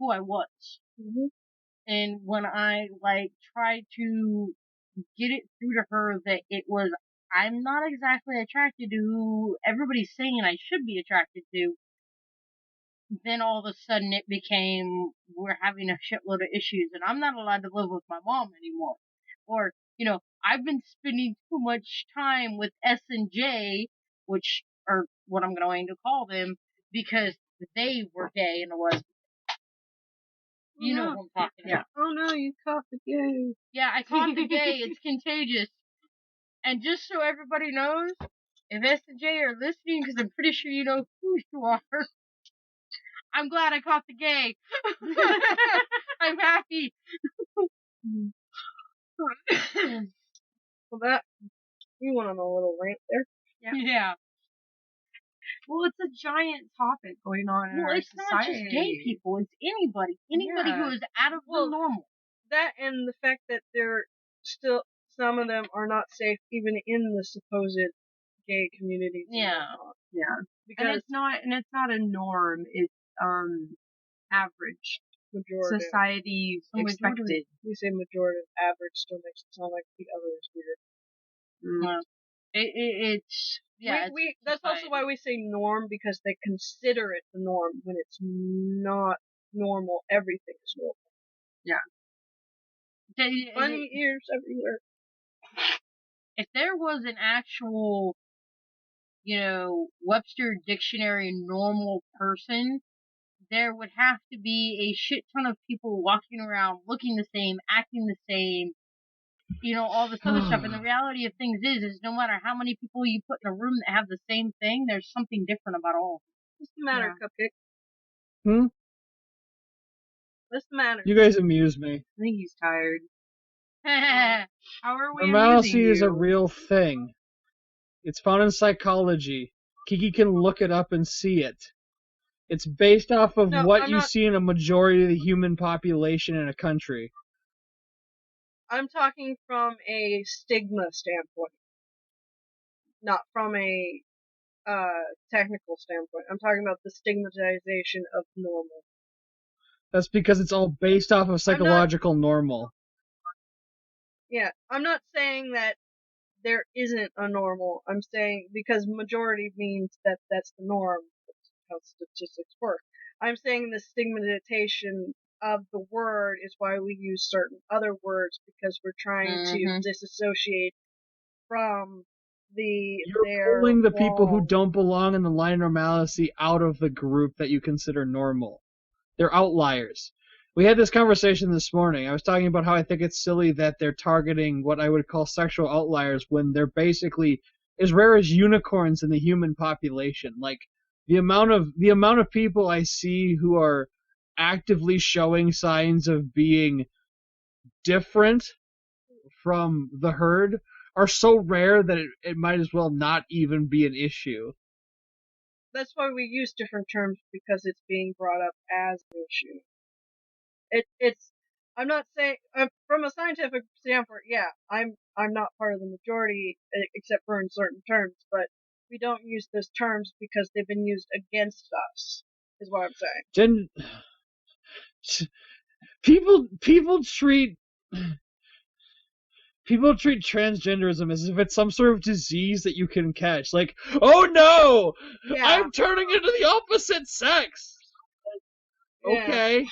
was. And when I, like, tried to get it through to her that it was, I'm not exactly attracted to who everybody's saying I should be attracted to, then all of a sudden it became, we're having a shitload of issues and I'm not allowed to live with my mom anymore. Or, you know, I've been spending too much time with S and J, which are what I'm going to call them, because they were gay and lesbian. You know no. who I'm talking Yeah. about. Oh no, you caught the gay. Yeah, I caught the gay. It's contagious. And just so everybody knows, if S and J are listening, because I'm pretty sure you know who you are, I'm glad I caught the gay. I'm happy. Well, that you went on a little rant there. Yeah. Well, it's a giant topic going on in Well, our it's not society. just gay people. It's anybody. Anybody Yeah. who is out of Well, the normal. That and the fact that they're still some of them are not safe even in the supposed gay communities. and Yeah. whatnot. Yeah. And Because it's not a norm. It's average. majority. Society expected. We say majority. Average still makes it sound like the other is weird. Mm. It's yeah. That's also why we say norm, because they consider it the norm when it's not normal. Everything is normal. Bunny ears everywhere. If there was an actual, Webster Dictionary normal person, there would have to be a shit ton of people walking around looking the same, acting the same, all this other stuff. And the reality of things is no matter how many people you put in a room that have the same thing, there's something different about all of them. What's the matter, Cupcake? Hmm? What's the matter? You guys amuse me. I think he's tired. How are we Normalcy amusing is a you? real thing. It's found in psychology. Kiki can look it up and see it. It's based off of No, what I'm you not- see in a majority of the human population in a country. I'm talking from a stigma standpoint, not from a technical standpoint. I'm talking about the stigmatization of normal. That's because it's all based off of psychological normal. Yeah, I'm not saying that there isn't a normal. I'm saying because majority means that that's the norm. That's how statistics work. I'm saying the stigmatization of the word is why we use certain other words, because we're trying to disassociate from You're pulling the people who don't belong in the line of normalcy out of the group that you consider normal. They're outliers. We had this conversation this morning. I was talking about how I think it's silly that they're targeting what I would call sexual outliers when they're basically as rare as unicorns in the human population. Like the amount of people I see who are actively showing signs of being different from the herd are so rare that it might as well not even be an issue. That's why we use different terms, because it's being brought up as an issue. I'm not saying from a scientific standpoint. Yeah, I'm not part of the majority except for in certain terms, but we don't use those terms because they've been used against us. Is what I'm saying. People treat transgenderism as if it's some sort of disease that you can catch. Like, oh no, Yeah. I'm turning into the opposite sex. Yeah. Okay,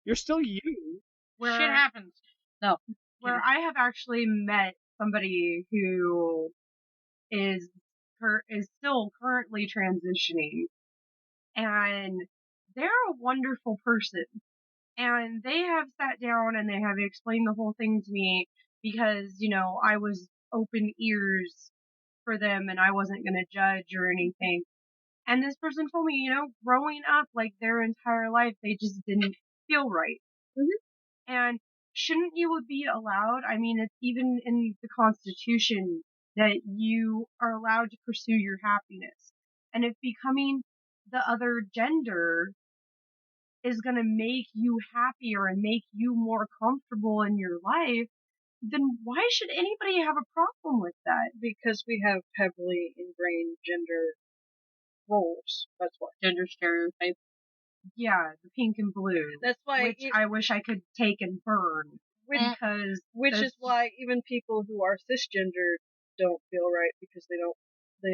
you're still you. Shit happens. No. Where I have actually met somebody who is still currently transitioning, and they're a wonderful person. And they have sat down and they have explained the whole thing to me because, I was open ears for them and I wasn't going to judge or anything. And this person told me, growing up, like their entire life, they just didn't feel right. Mm-hmm. And shouldn't you be allowed? I mean, it's even in the Constitution that you are allowed to pursue your happiness. And if becoming the other gender is going to make you happier and make you more comfortable in your life, then why should anybody have a problem with that? Because we have heavily ingrained gender roles. That's why. Gender stereotype. Yeah, the pink and blue. That's why. Which I wish I could take and burn. Which is why even people who are cisgender don't feel right, because they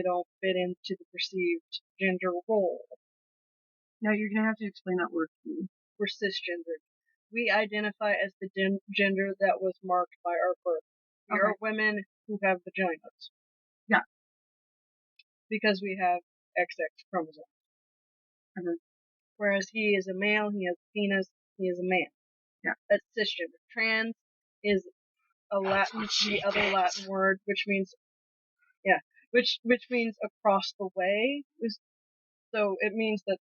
don't fit into the perceived gender role. No, you're gonna have to explain that word to me. We're cisgendered. We identify as the gender that was marked by our birth. We are women who have vaginas. Yeah. Because we have XX chromosomes. Mm-hmm. Whereas he is a male, he has a penis, he is a man. Yeah. That's cisgender. Trans is the other Latin word, which means, which means across the way. So it means that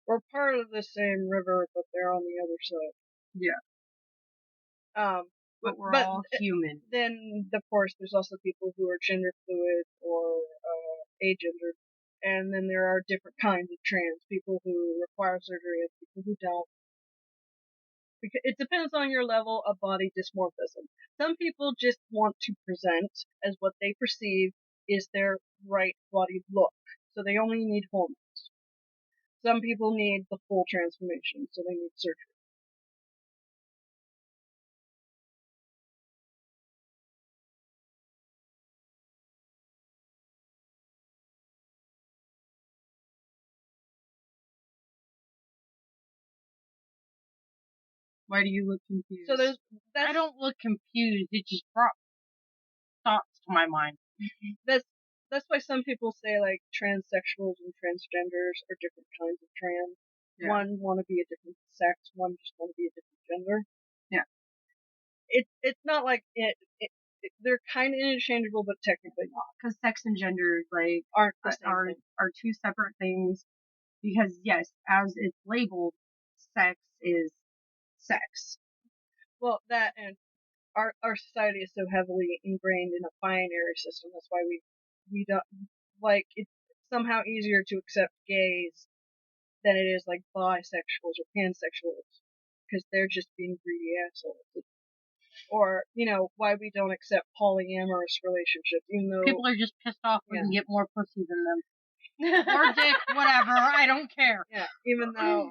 we're part of the same river, but they're on the other side. Yeah. But we're all human. Then, of course, there's also people who are gender fluid or agendered. And then there are different kinds of trans, people who require surgery and people who don't. Because it depends on your level of body dysmorphism. Some people just want to present as what they perceive is their right body look. So they only need hormones. Some people need the full transformation, so they need surgery. Why do you look confused? So I don't look confused. It just brought thoughts to my mind. That's why some people say like transsexuals and transgenders are different kinds of trans. Yeah. One want to be a different sex, one just want to be a different gender. Yeah. It's not like they're kind of interchangeable, but technically not. Because sex and gender are two separate things. Because yes, as it's labeled, sex is sex. Well, that and our society is so heavily ingrained in a binary system. That's why we don't it's somehow easier to accept gays than it is like bisexuals or pansexuals because they're just being greedy assholes. Or why we don't accept polyamorous relationships, even though people are just pissed off we can get more pussy than them. Or dick, whatever, I don't care. Yeah, even though,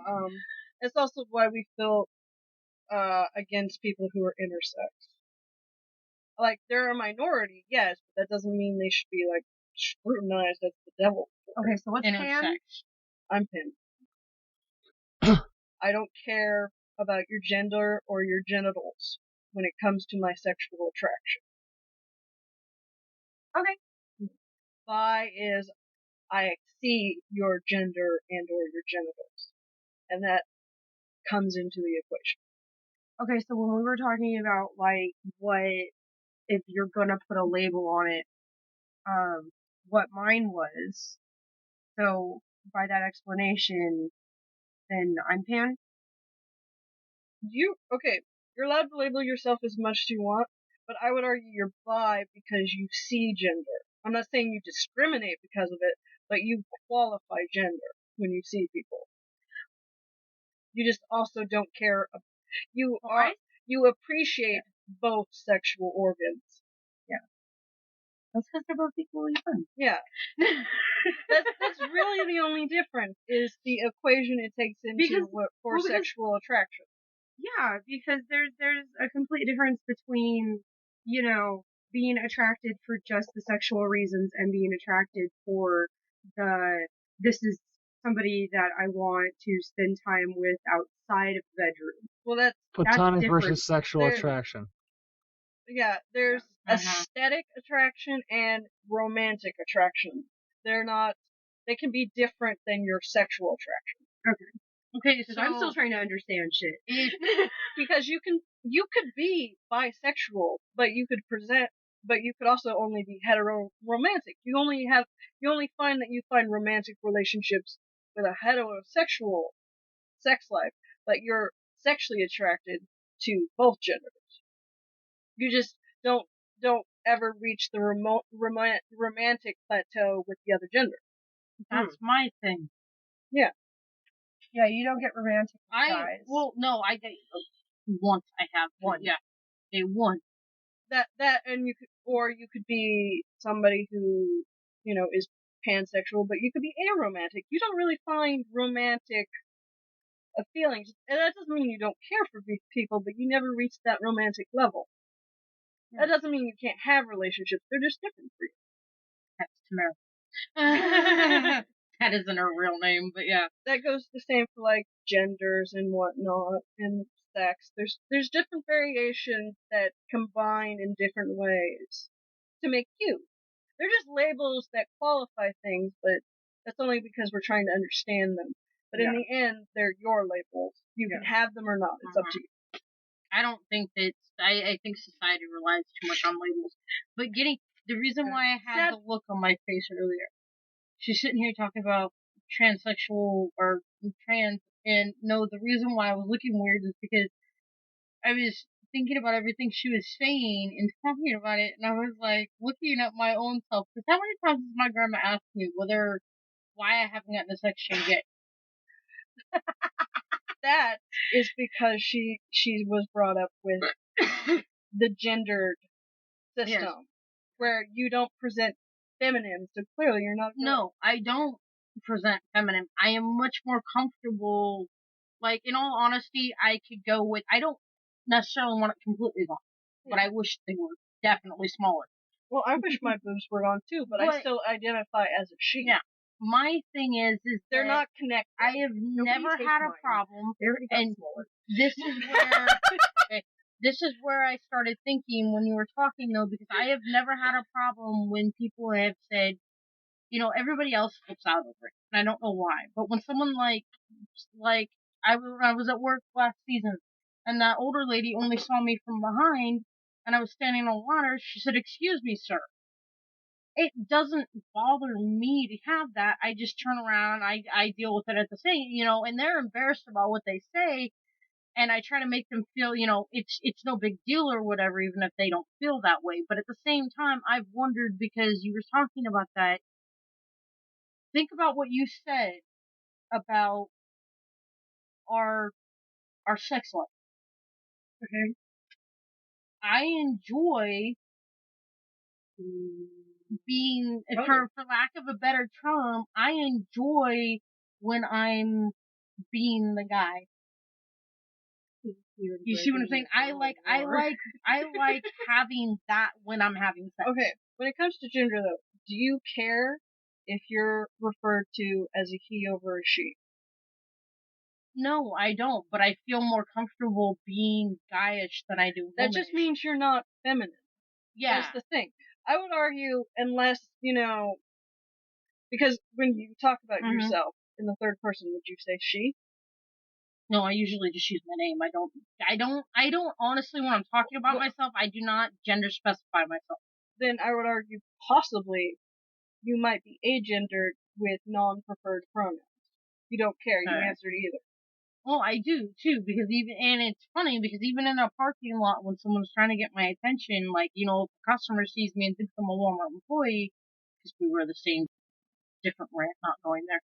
it's also why we feel, against people who are intersex. Like, they're a minority, yes, but that doesn't mean they should be, scrutinized as the devil. Okay, so what's pan? I'm pan. I don't care about your gender or your genitals when it comes to my sexual attraction. Okay. Bi is I see your gender and or your genitals. And that comes into the equation. Okay, so when we were talking about, what, if you're gonna put a label on it, what mine was, so, by that explanation, then I'm pan? You're allowed to label yourself as much as you want, but I would argue you're bi because you see gender. I'm not saying you discriminate because of it, but you qualify gender when you see people. You just also don't care. You appreciate both sexual organs. Yeah. That's because they're both equally fun. Yeah. That's really the only difference is the equation it takes into for sexual attraction. Yeah, because there's a complete difference between, being attracted for just the sexual reasons and being attracted for this is somebody that I want to spend time with outside of the bedroom. Well, that's platonic versus sexual attraction. Yeah, there's aesthetic attraction and romantic attraction. They can be different than your sexual attraction. Okay, so I'm still trying to understand shit. Because you could be bisexual, but you could also only be hetero-romantic. You only find that you find romantic relationships with a heterosexual sex life, but you're sexually attracted to both genders. You just don't ever reach the romantic plateau with the other gender. That's my thing. Yeah. Yeah, you don't get romantic guys. I date once. I have one. Yeah, they won. That and you could be somebody who is pansexual, but you could be aromantic. You don't really find romantic feelings, and that doesn't mean you don't care for people, but you never reach that romantic level. Yeah. That doesn't mean you can't have relationships. They're just different for you. That's Tamara. That isn't her real name, but yeah. That goes the same for genders and whatnot and sex. There's different variations that combine in different ways to make you. They're just labels that qualify things, but that's only because we're trying to understand them. But in the end, they're your labels. You can have them or not. It's up to you. I don't think that, I think society relies too much on labels. But the reason why I had the look on my face earlier, she's sitting here talking about transsexual or trans, and no, the reason why I was looking weird is because I was thinking about everything she was saying and talking about it, and I was like looking at my own self. Because how many times has my grandma asked me why I haven't gotten a sex change yet? That is because she was brought up with the gendered system, where you don't present feminine, so clearly you're not. No, I don't present feminine. I am much more comfortable. Like, in all honesty, I could go with, I don't necessarily want it completely gone, but I wish they were definitely smaller. Well, I wish my boobs were gone too, but I still identify as a she. Yeah. My thing is they're not connected. I have never had a problem, and this is where this is where I started thinking when you were talking, though, because I have never had a problem when people have said, you know, everybody else flips out over it, and I don't know why. But when someone like I was at work last season, and that older lady only saw me from behind, and I was standing on water, she said, "Excuse me, sir." It doesn't bother me to have that. I just turn around and I deal with it at the same, you know, and they're embarrassed about what they say, and I try to make them feel, you know, it's no big deal or whatever, even if they don't feel that way. But at the same time, I've wondered, because you were talking about that, think about what you said about our sex life. Okay? I enjoy being, for lack of a better term, I enjoy when I'm being the guy. You see what I'm saying? I like having that when I'm having sex. Okay, when it comes to gender though, do you care if you're referred to as a he over a she? No, I don't, but I feel more comfortable being guyish than I do womanish. That just means you're not feminine. Yeah. That's the thing. I would argue, unless, you know, because when you talk about yourself in the third person, would you say she? No, I usually just use my name. I don't honestly, when I'm talking about myself, I do not gender specify myself. Then I would argue possibly you might be agendered with non-preferred pronouns. You don't care. You answered either. Well, I do too, because and it's funny because even in a parking lot when someone's trying to get my attention, like, you know, if a customer sees me and thinks I'm a Walmart employee, because we wear the same, different rant, not going there.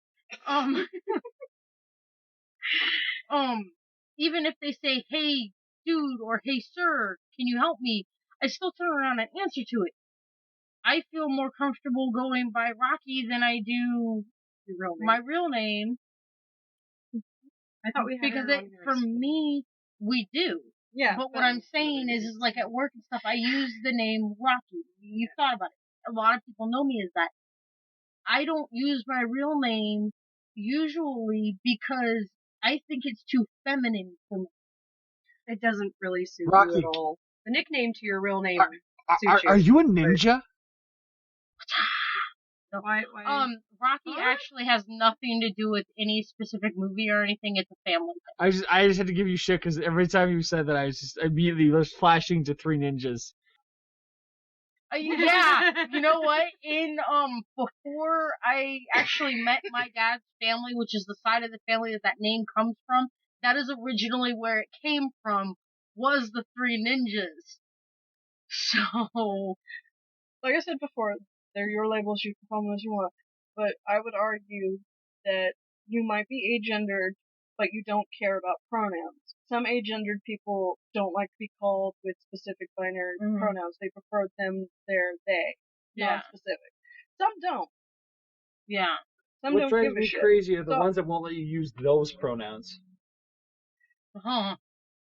Even if they say, "Hey, dude," or "Hey, sir, can you help me?" I still turn around and answer to it. I feel more comfortable going by Rocky than I do my real name. I thought we had because for me, we do. Yeah. But what I'm saying is like at work and stuff, I use the name Rocky. You thought about it. A lot of people know me as that. I don't use my real name usually because I think it's too feminine for me. It doesn't really suit Rocky. you at all. The nickname to your real name Are you a ninja? Why? Rocky actually has nothing to do with any specific movie or anything. It's a family thing. I just had to give you shit because every time you said that, I was just immediately was flashing to Three Ninjas. Yeah, you know what? Before I actually met my dad's family, which is the side of the family that name comes from, that is originally where it came from, was the Three Ninjas. So, like I said before, they're your labels, you can call them as you want, but I would argue that you might be agendered, but you don't care about pronouns. Some agendered people don't like to be called with specific binary pronouns. They prefer them, they're, they, non-specific. Some don't. Yeah. Some what don't drives give a me shit. crazy are the ones that won't let you use those pronouns.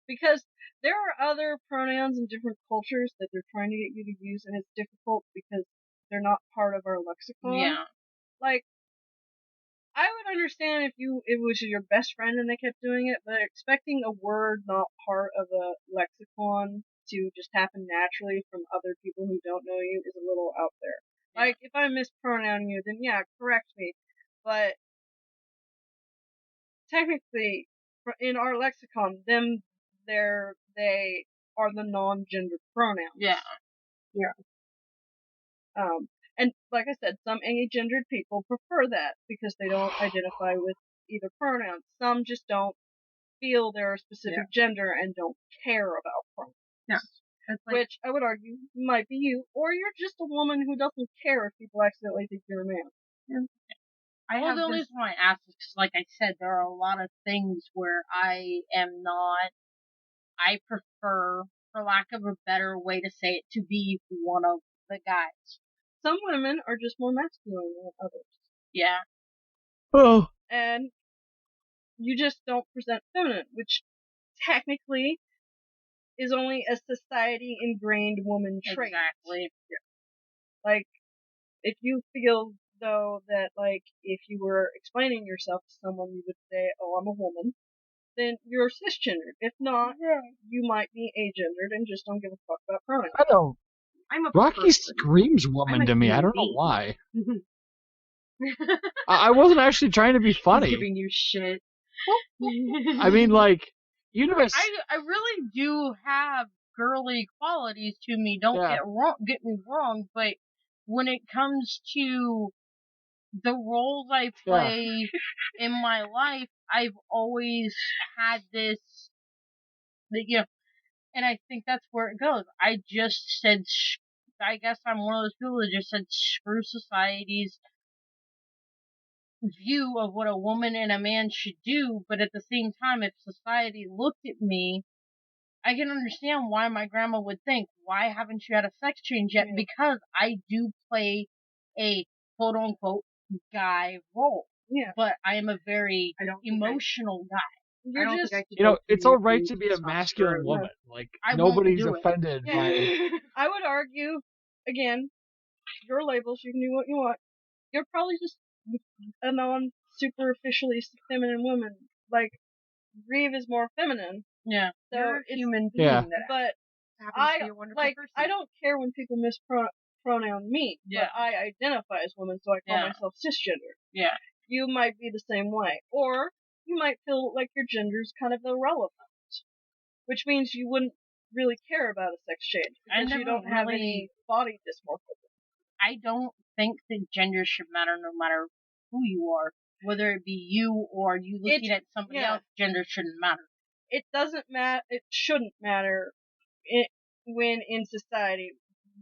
Because there are other pronouns in different cultures that they're trying to get you to use, and it's difficult because they're not part of our lexicon. Yeah. Like, I would understand if it was your best friend and they kept doing it, but expecting a word not part of a lexicon to just happen naturally from other people who don't know you is a little out there. Yeah. Like, if I mispronoun you, then yeah, correct me. But technically, in our lexicon, they are the non-gendered pronouns. Yeah. And like I said, some agendered people prefer that because they don't identify with either pronoun. Some just don't feel they're a specific gender and don't care about pronouns. Yeah. That's like, Which I would argue might be you, or you're just a woman who doesn't care if people accidentally think you're a man. The only reason why I asked is because, like I said, there are a lot of things where I prefer, for lack of a better way to say it, to be one of the guys. Some women are just more masculine than others. Yeah. Oh. And you just don't present feminine, which technically is only a society ingrained woman trait. Exactly. Yeah. Like, if you feel though that like if you were explaining yourself to someone you would say, "Oh, I'm a woman," then you're cisgendered. If not, you might be agendered and just don't give a fuck about pronouns. I don't. I'm a Rocky person. screams I'm woman a to me. I human don't know being. why. I wasn't actually trying to be funny. He's giving you shit. I mean, like, you know, I really do have girly qualities to me. Don't get me wrong, but when it comes to the roles I play in my life, I've always had this, and I think that's where it goes. I just said, I guess I'm one of those people that just said, screw society's view of what a woman and a man should do, but at the same time, if society looked at me, I can understand why my grandma would think, why haven't you had a sex change yet? Because I do play a quote-unquote guy role. Yeah. But I am a very emotional guy. it's all right to be a masculine woman. Like, nobody's offended by... I would argue, again, your labels, you can do what you want. You're probably just a non-superficially feminine woman. Like, Grieve is more feminine. Yeah. So you're a it's, human being that but happens to be a wonderful person. I don't care when people mispronoun me, but I identify as woman, so I call myself cisgender. Yeah. You might be the same way. Or you might feel like your gender's kind of irrelevant, which means you wouldn't really care about a sex change because you don't have any body dysmorphism. I don't think that gender should matter no matter who you are. Whether it be you or you looking at somebody else, gender shouldn't matter. It doesn't matter. It shouldn't matter when in society.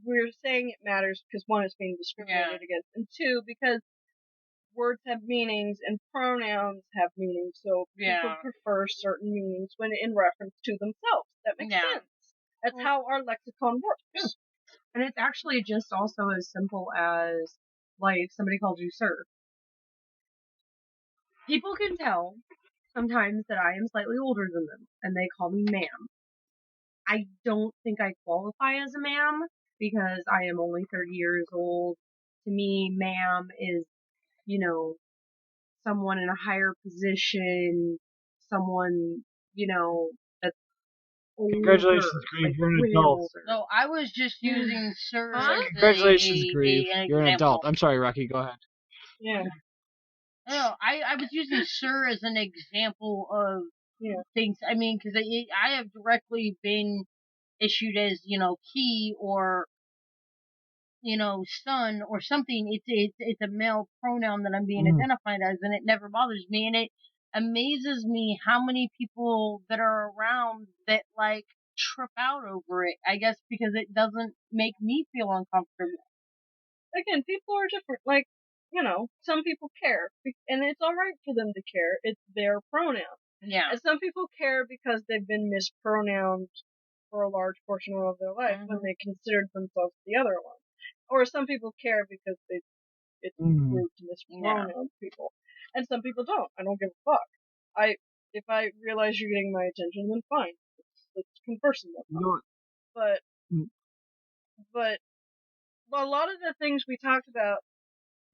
We're saying it matters because one is being discriminated against, and two, because words have meanings and pronouns have meanings, so people prefer certain meanings when in reference to themselves. That makes sense. That's how our lexicon works. And it's actually just also as simple as, like, somebody calls you sir. People can tell sometimes that I am slightly older than them, and they call me ma'am. I don't think I qualify as a ma'am, because I am only 30 years old. To me, ma'am is, someone in a higher position, someone, that's older. Congratulations, Grieve. You're an adult. No, I was just using sir as Congratulations, Grieve. You're an adult. I'm sorry, Rocky. Go ahead. Yeah. No, I was using sir as an example of things. I mean, because I have directly been issued as he or son or something. It's a male pronoun that I'm being identified as, and it never bothers me. And it amazes me how many people that are around that like trip out over it. I guess because it doesn't make me feel uncomfortable. Again, people are different. Like, some people care, and it's alright for them to care. It's their pronoun. Yeah. And some people care because they've been mispronounced for a large portion of their life when they considered themselves the other one. Or some people care because it's rude to mispronounce people. And some people don't. I don't give a fuck. If I realize you're getting my attention, then fine. Let's converse in that. But a lot of the things we talked about,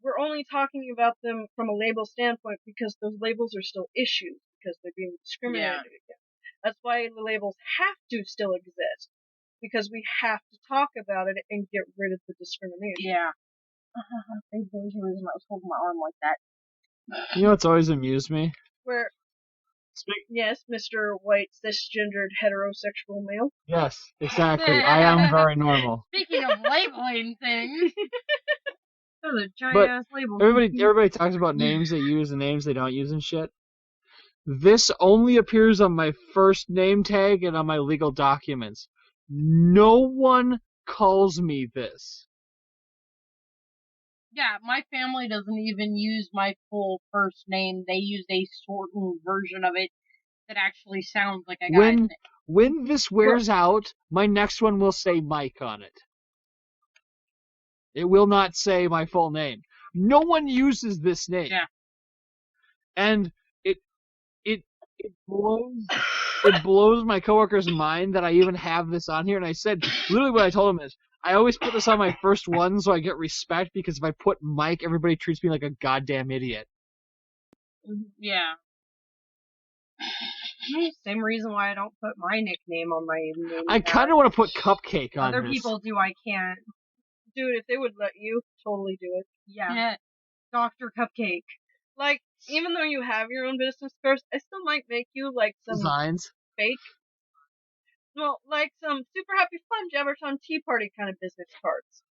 we're only talking about them from a label standpoint because those labels are still issues because they're being discriminated against. That's why the labels have to still exist, because we have to talk about it and get rid of the discrimination. Yeah. There's the reason I was holding my arm like that. You know what's always amused me? Where Yes, Mr. White cisgendered heterosexual male. Yes, exactly. I am very normal. Speaking of labeling things, Those are giant But ass labels. everybody talks about names they use and names they don't use and shit. This only appears on my first name tag and on my legal documents. No one calls me this. yeah, my family doesn't even use my full first name. They use a shortened version of it that actually sounds like a guy's name. When this wears out, my next one will say Mike on it. It will not say my full name. No one uses this name. Yeah. And it blows my coworker's mind that I even have this on here. And I said, literally what I told him is, I always put this on my first one so I get respect, because if I put Mike, everybody treats me like a goddamn idiot. Yeah. Same reason why I don't put my nickname on my name. I kind of want to put Cupcake on Other this. people do, I can't. Dude, if they would let you, totally do it. Yeah. Dr. Cupcake. Like, even though you have your own business cards, I still might make you, like, some Designs. fake. Well, like some super happy fun Jabbertron tea party kind of business cards.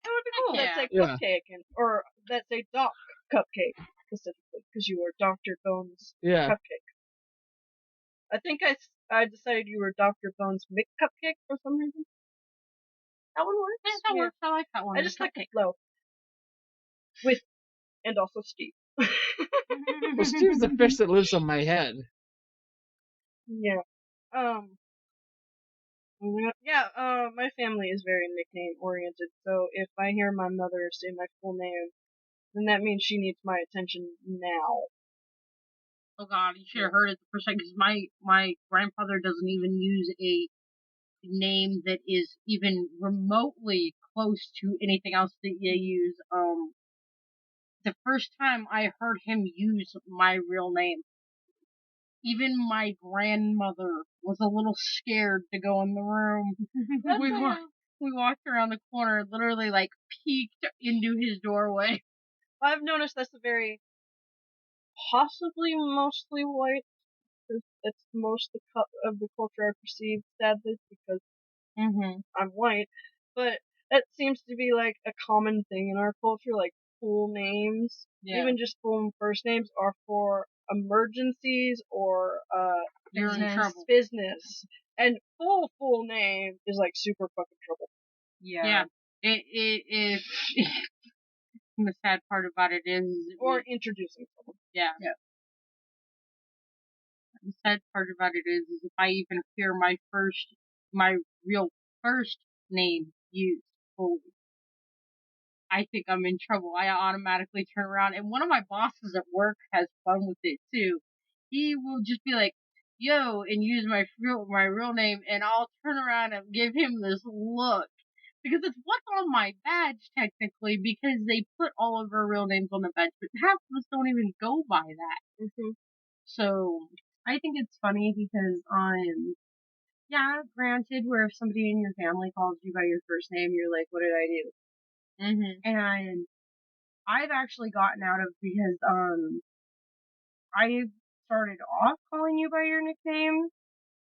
That would be cool. Yeah. That say Yeah. Cupcake, or that say Doc Cupcake, specifically, because you were Dr. Bones Yeah. Cupcake. I think I decided you were Dr. Bones McCupcake for some reason. That one works. Yeah, that works. I like that one. I just like the flow. With, and also Steve. Well, Steve's the fish that lives on my head. Yeah. My family is very nickname oriented, so if I hear my mother say my full name, then that means she needs my attention now. Oh god, you should have heard it the first time, because my grandfather doesn't even use a name that is even remotely close to anything else that you use. The first time I heard him use my real name, even my grandmother was a little scared to go in the room. We walked around the corner, literally like peeked into his doorway. I've noticed that's a very, possibly mostly white. That's most of the culture I perceive, sadly, because I'm white. But that seems to be like a common thing in our culture, like full names, even just full first names, are for emergencies or You're in trouble. business. And full name is like super fucking trouble. Yeah. It is. The sad part about it is, or introducing someone. Yeah. The sad part about it is if I even hear my real first name used fully, I think I'm in trouble. I automatically turn around, and one of my bosses at work has fun with it too. He will just be like, "Yo," and use my real name, and I'll turn around and give him this look. Because it's what's on my badge, technically, because they put all of our real names on the badge, but half of us don't even go by that. So, I think it's funny because granted, where if somebody in your family calls you by your first name, you're like, what did I do? And I've actually gotten out of, because I started off calling you by your nickname,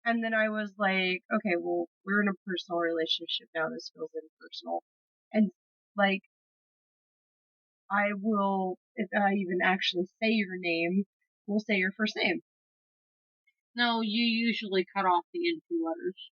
and then I was like, okay, well, we're in a personal relationship now, this feels impersonal. And, like, I will, if I even actually say your name, we'll say your first name. No, you usually cut off the in 2 letters.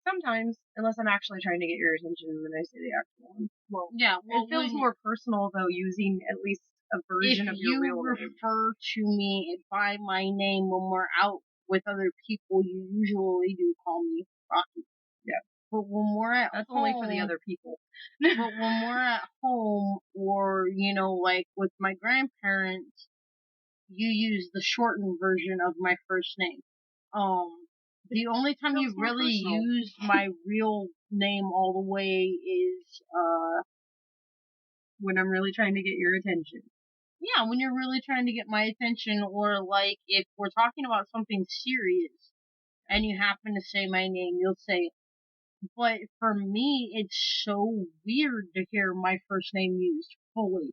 Sometimes, unless I'm actually trying to get your attention, and then I say the actual one. Well, it feels more personal, though, using at least a version of your real name. If you refer to me by my name when we're out with other people, you usually do call me Rocky. Yeah. But when we're at That's home, only for the other people. But when we're at home, or, like with my grandparents, you use the shortened version of my first name. The only time you really use my real name all the way is, when I'm really trying to get your attention. Yeah, when you're really trying to get my attention, or like if we're talking about something serious and you happen to say my name, you'll say it. But for me, it's so weird to hear my first name used fully.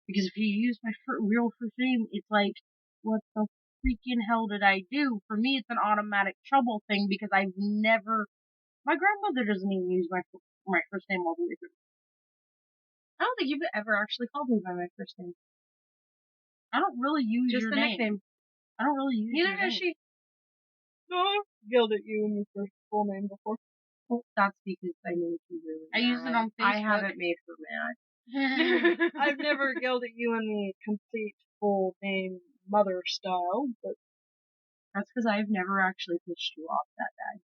Because if you use my real first name, it's like what the freaking hell did I do? For me, it's an automatic trouble thing because I've never. My grandmother doesn't even use my first name all the way through. I don't think you've ever actually called me by my first name. I don't really use Just your the name. nickname. I don't really use Neither your has name. she. No, I've yelled at you in your first full name before. Well, that's because I made you really I use it on Facebook. I haven't made her mad. I've never yelled at you in the complete full name mother style, but That's because I've never actually pissed you off that bad.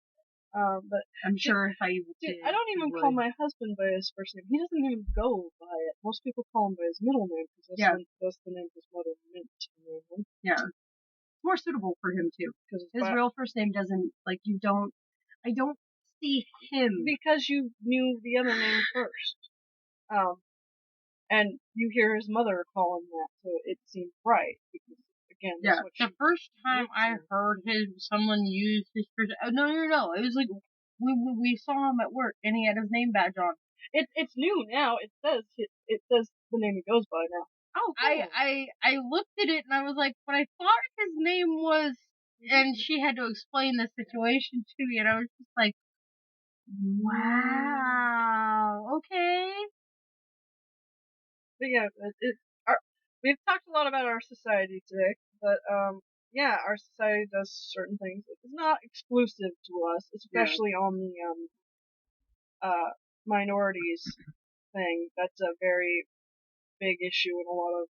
but I'm sure if I dude, did, I don't even you call would. my husband by his first name. He doesn't even go by it. Most people call him by his middle name because that's the name his mother meant to name him. Yeah. It's more suitable for him too. Because His real first name doesn't, like, I don't see him. Because you knew the other name first. And you hear his mother call him that, so it seemed right. Because, again, that's what The first time I heard someone use his first, no, it was like we saw him at work and he had his name badge on. It's new now. It says the name he goes by now. Oh, cool. I looked at it and I was like, but I thought his name was, and she had to explain the situation to me, and I was just like, wow, okay. But yeah, we've talked a lot about our society today, but yeah, our society does certain things. It's not exclusive to us, especially on the minorities thing. That's a very big issue in a lot of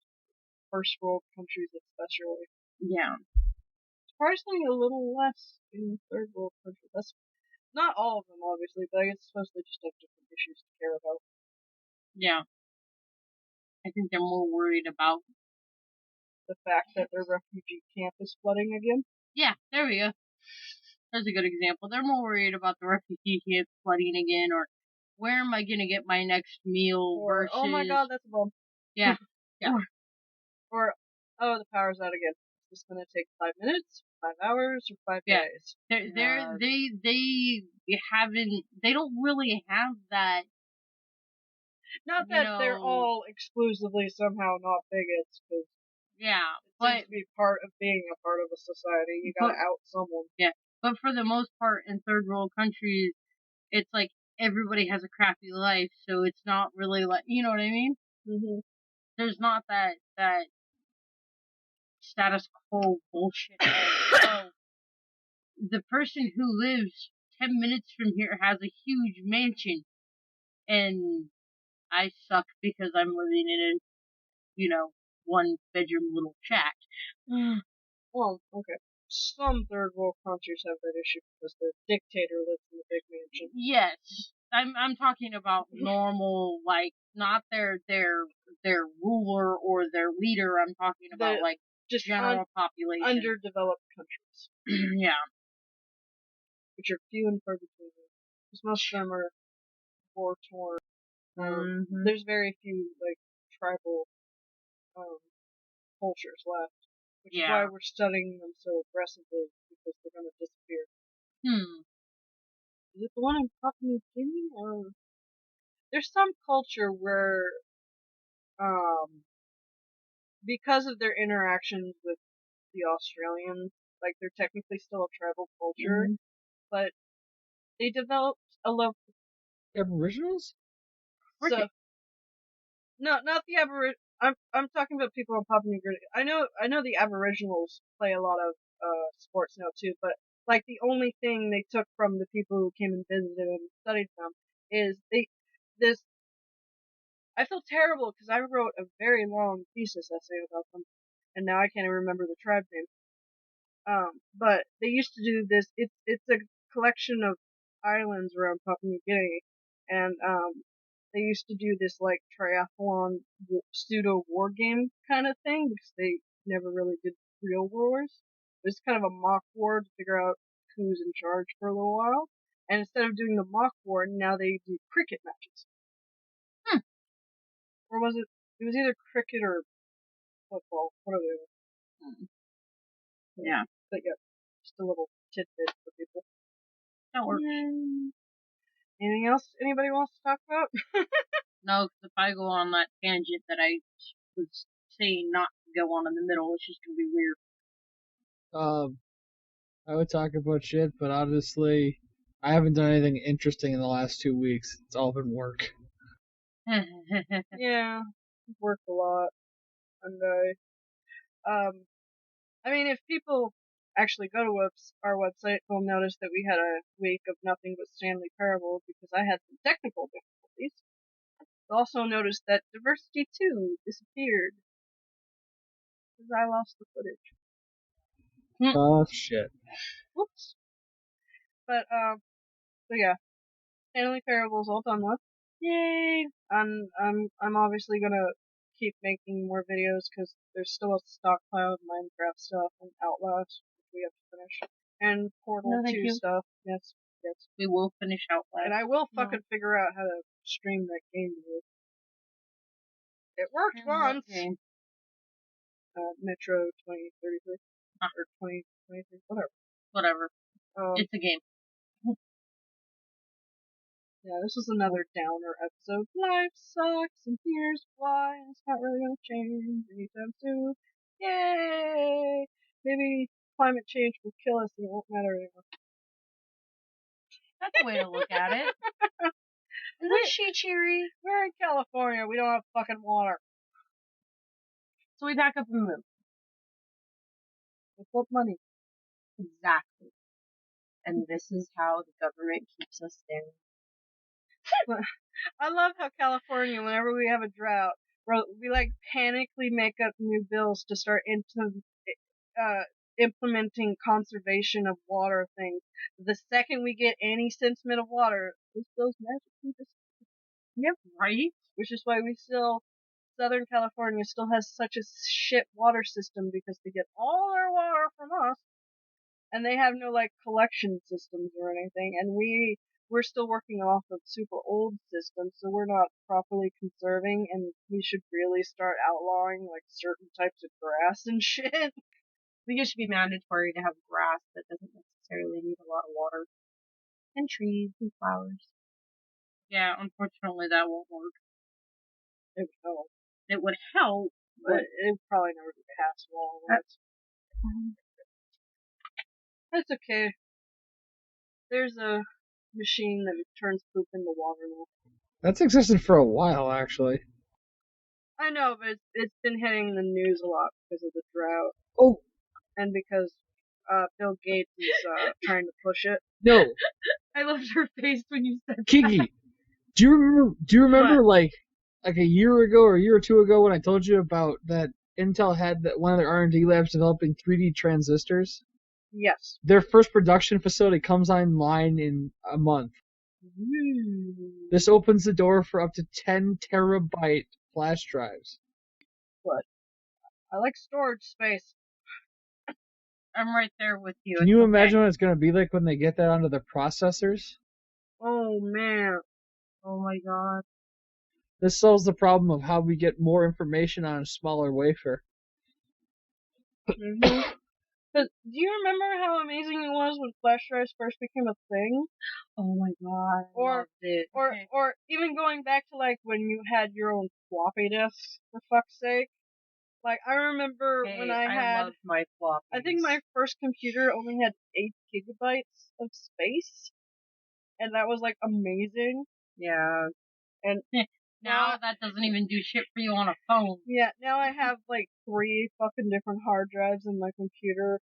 first world countries, especially. Yeah. Surprisingly, a little less in third world countries. That's not all of them, obviously, but I suppose they just have different issues to care about. Yeah. I think they're more worried about the fact that their refugee camp is flooding again. Yeah, there we go. That's a good example. They're more worried about the refugee camp flooding again, or where am I going to get my next meal versus... Oh my god, that's a bomb. Yeah. Yeah. Or, oh, the power's out again. It's going to take 5 minutes, 5 hours, or 5 days. They don't really have that. Not that they're all exclusively somehow not bigots, because it seems to be part of being a part of a society. You gotta out someone. Yeah, but for the most part in third world countries, it's like everybody has a crappy life, so it's not really like, you know what I mean? Mm-hmm. There's not that status quo bullshit. So the person who lives 10 minutes from here has a huge mansion, and I suck because I'm living in a, 1-bedroom little shack. Well, okay. Some third world countries have that issue because their dictator lives in the big mansion. Yes. I'm talking about normal, like, not their ruler or their leader. I'm talking about, like, just general population. Underdeveloped countries. Yeah. Which are few and far between. Because most of them are war-torn. There's very few, like, tribal cultures left. Which is why we're studying them so aggressively, because they're going to disappear. Is it the one in Papua New Guinea, or... There's some culture where, because of their interactions with the Australians, like, they're technically still a tribal culture, but they developed a love... Aboriginals? So, no, not the Aboriginals. I'm talking about people in Papua New Guinea. I know the Aboriginals play a lot of sports now too, but like the only thing they took from the people who came and visited and studied them is I feel terrible because I wrote a very long thesis essay about them, and now I can't even remember the tribe name. But they used to do this. It's a collection of islands around Papua New Guinea, and they used to do this like triathlon pseudo war game kind of thing because they never really did real wars. It was kind of a mock war to figure out who's in charge for a little while. And instead of doing the mock war, now they do cricket matches. Or was it? It was either cricket or football. One of the other. Yeah. But yeah, just a little tidbit for people. That works. Anything else anybody wants to talk about? No, because if I go on that tangent that I was saying not to go on in the middle, it's just going to be weird. I would talk about shit, but honestly, I haven't done anything interesting in the last 2 weeks. It's all been work. Yeah, I've worked a lot, and I mean, if people actually go to our website, they'll notice that we had a week of nothing but Stanley Parable because I had some technical difficulties. They'll also notice that Diversity 2 disappeared because I lost the footage. Oh, shit. Whoops. But, so yeah, Stanley Parable's all done with. Yay! I'm obviously gonna keep making more videos because there's still a stockpile of Minecraft stuff and Outlast which we have to finish. And Portal No, thank 2 you. stuff. Yes. We will finish Outlast. And I will fucking figure out how to stream that game to you. It worked once. Okay. Metro 2033. Or 2023, whatever. Whatever. It's a game. Yeah, this was another downer episode. Life sucks, and here's why. It's not really gonna change anytime soon. Yay! Maybe climate change will kill us and it won't matter anymore. That's a way to look at it. Isn't she cheery? We're in California. We don't have fucking water. So we pack up and move. With what money? Exactly. And this is how the government keeps us down. I love how California, whenever we have a drought, we like panically make up new bills to start implementing conservation of water things. The second we get any sentiment of water, those bills magically disappear. Yep, right? Which is why Southern California still has such a shit water system because they get all their water from us, and they have no like collection systems or anything, and we're still working off of super old systems, so we're not properly conserving, and we should really start outlawing like certain types of grass and shit. I think it should be mandatory to have grass that doesn't necessarily need a lot of water. And trees and flowers. Yeah, unfortunately that won't work. It would help. It would help, but it would probably never be passed along. That's okay. There's a machine that turns poop into water now. That's existed for a while, actually. I know, but it's been hitting the news a lot because of the drought. Oh. And because Bill Gates is trying to push it. No. I loved her face when you said Kiki, that. do you remember like a year ago or a year or two ago when I told you about that Intel had that one of their R&D labs developing 3D transistors? Yes. Their first production facility comes online in a month. This opens the door for up to 10 terabyte flash drives. What? I like storage space. I'm right there with you. Can you imagine what it's going to be like when they get that onto their processors? Oh, man. Oh, my God. This solves the problem of how we get more information on a smaller wafer. Mm-hmm. But do you remember how amazing it was when flash drives first became a thing? Oh my god, I loved it. Or even going back to like when you had your own floppy disks, for fuck's sake. Like I remember when I loved my floppies. I think my first computer only had 8 gigabytes of space, and that was like amazing. Yeah. And now that doesn't even do shit for you on a phone. Yeah, now I have like 3 fucking different hard drives in my computer,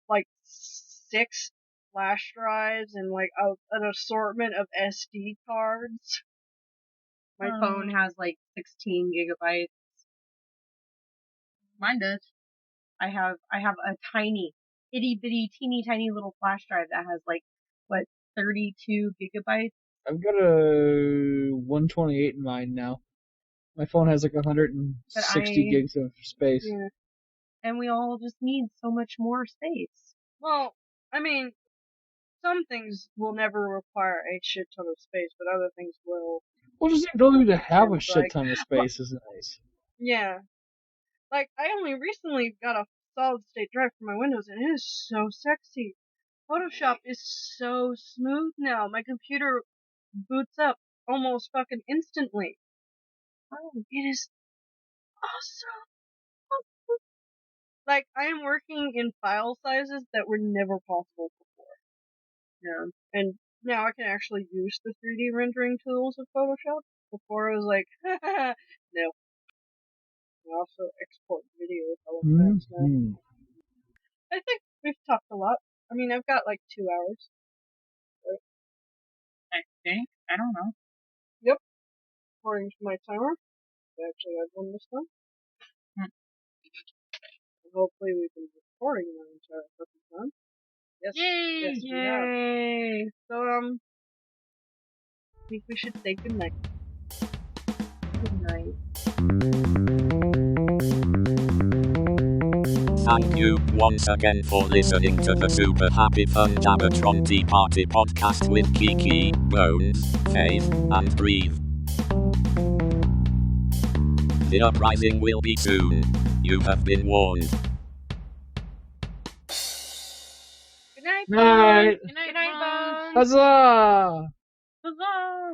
like 6 flash drives, and like an assortment of SD cards. My phone has like 16 gigabytes. Mine does. I have a tiny, itty bitty, teeny tiny little flash drive that has like, 32 gigabytes? I've got a 128 in mine now. My phone has like 160 gigs of space. Yeah. And we all just need so much more space. Well, I mean, some things will never require a shit ton of space, but other things will. Well, just the ability to have a shit ton of space is nice. Yeah. Like, I only recently got a solid state drive for my Windows, and it is so sexy. Photoshop is so smooth now. My computer boots up almost fucking instantly. Oh, it is awesome. like, I am working in file sizes that were never possible before. Yeah. And now I can actually use the 3D rendering tools of Photoshop. Before I was like, no. I also export videos, all of that stuff. I think we've talked a lot. I mean, I've got like 2 hours. Right? I think. I don't know. Yep. According to my timer. I actually had one this time. And hopefully we've been recording the entire fucking time. Yes. Yay! Yes, we have. Yay! So, I think we should say goodnight. Good night. Thank you once again for listening to the Super Happy Fun Jabbertron Tea Party podcast with Kiki, Bones, Faith, and Grieve. The uprising will be soon. You have been warned. Good night, Night. Good night, Bones. Huzzah! Huzzah!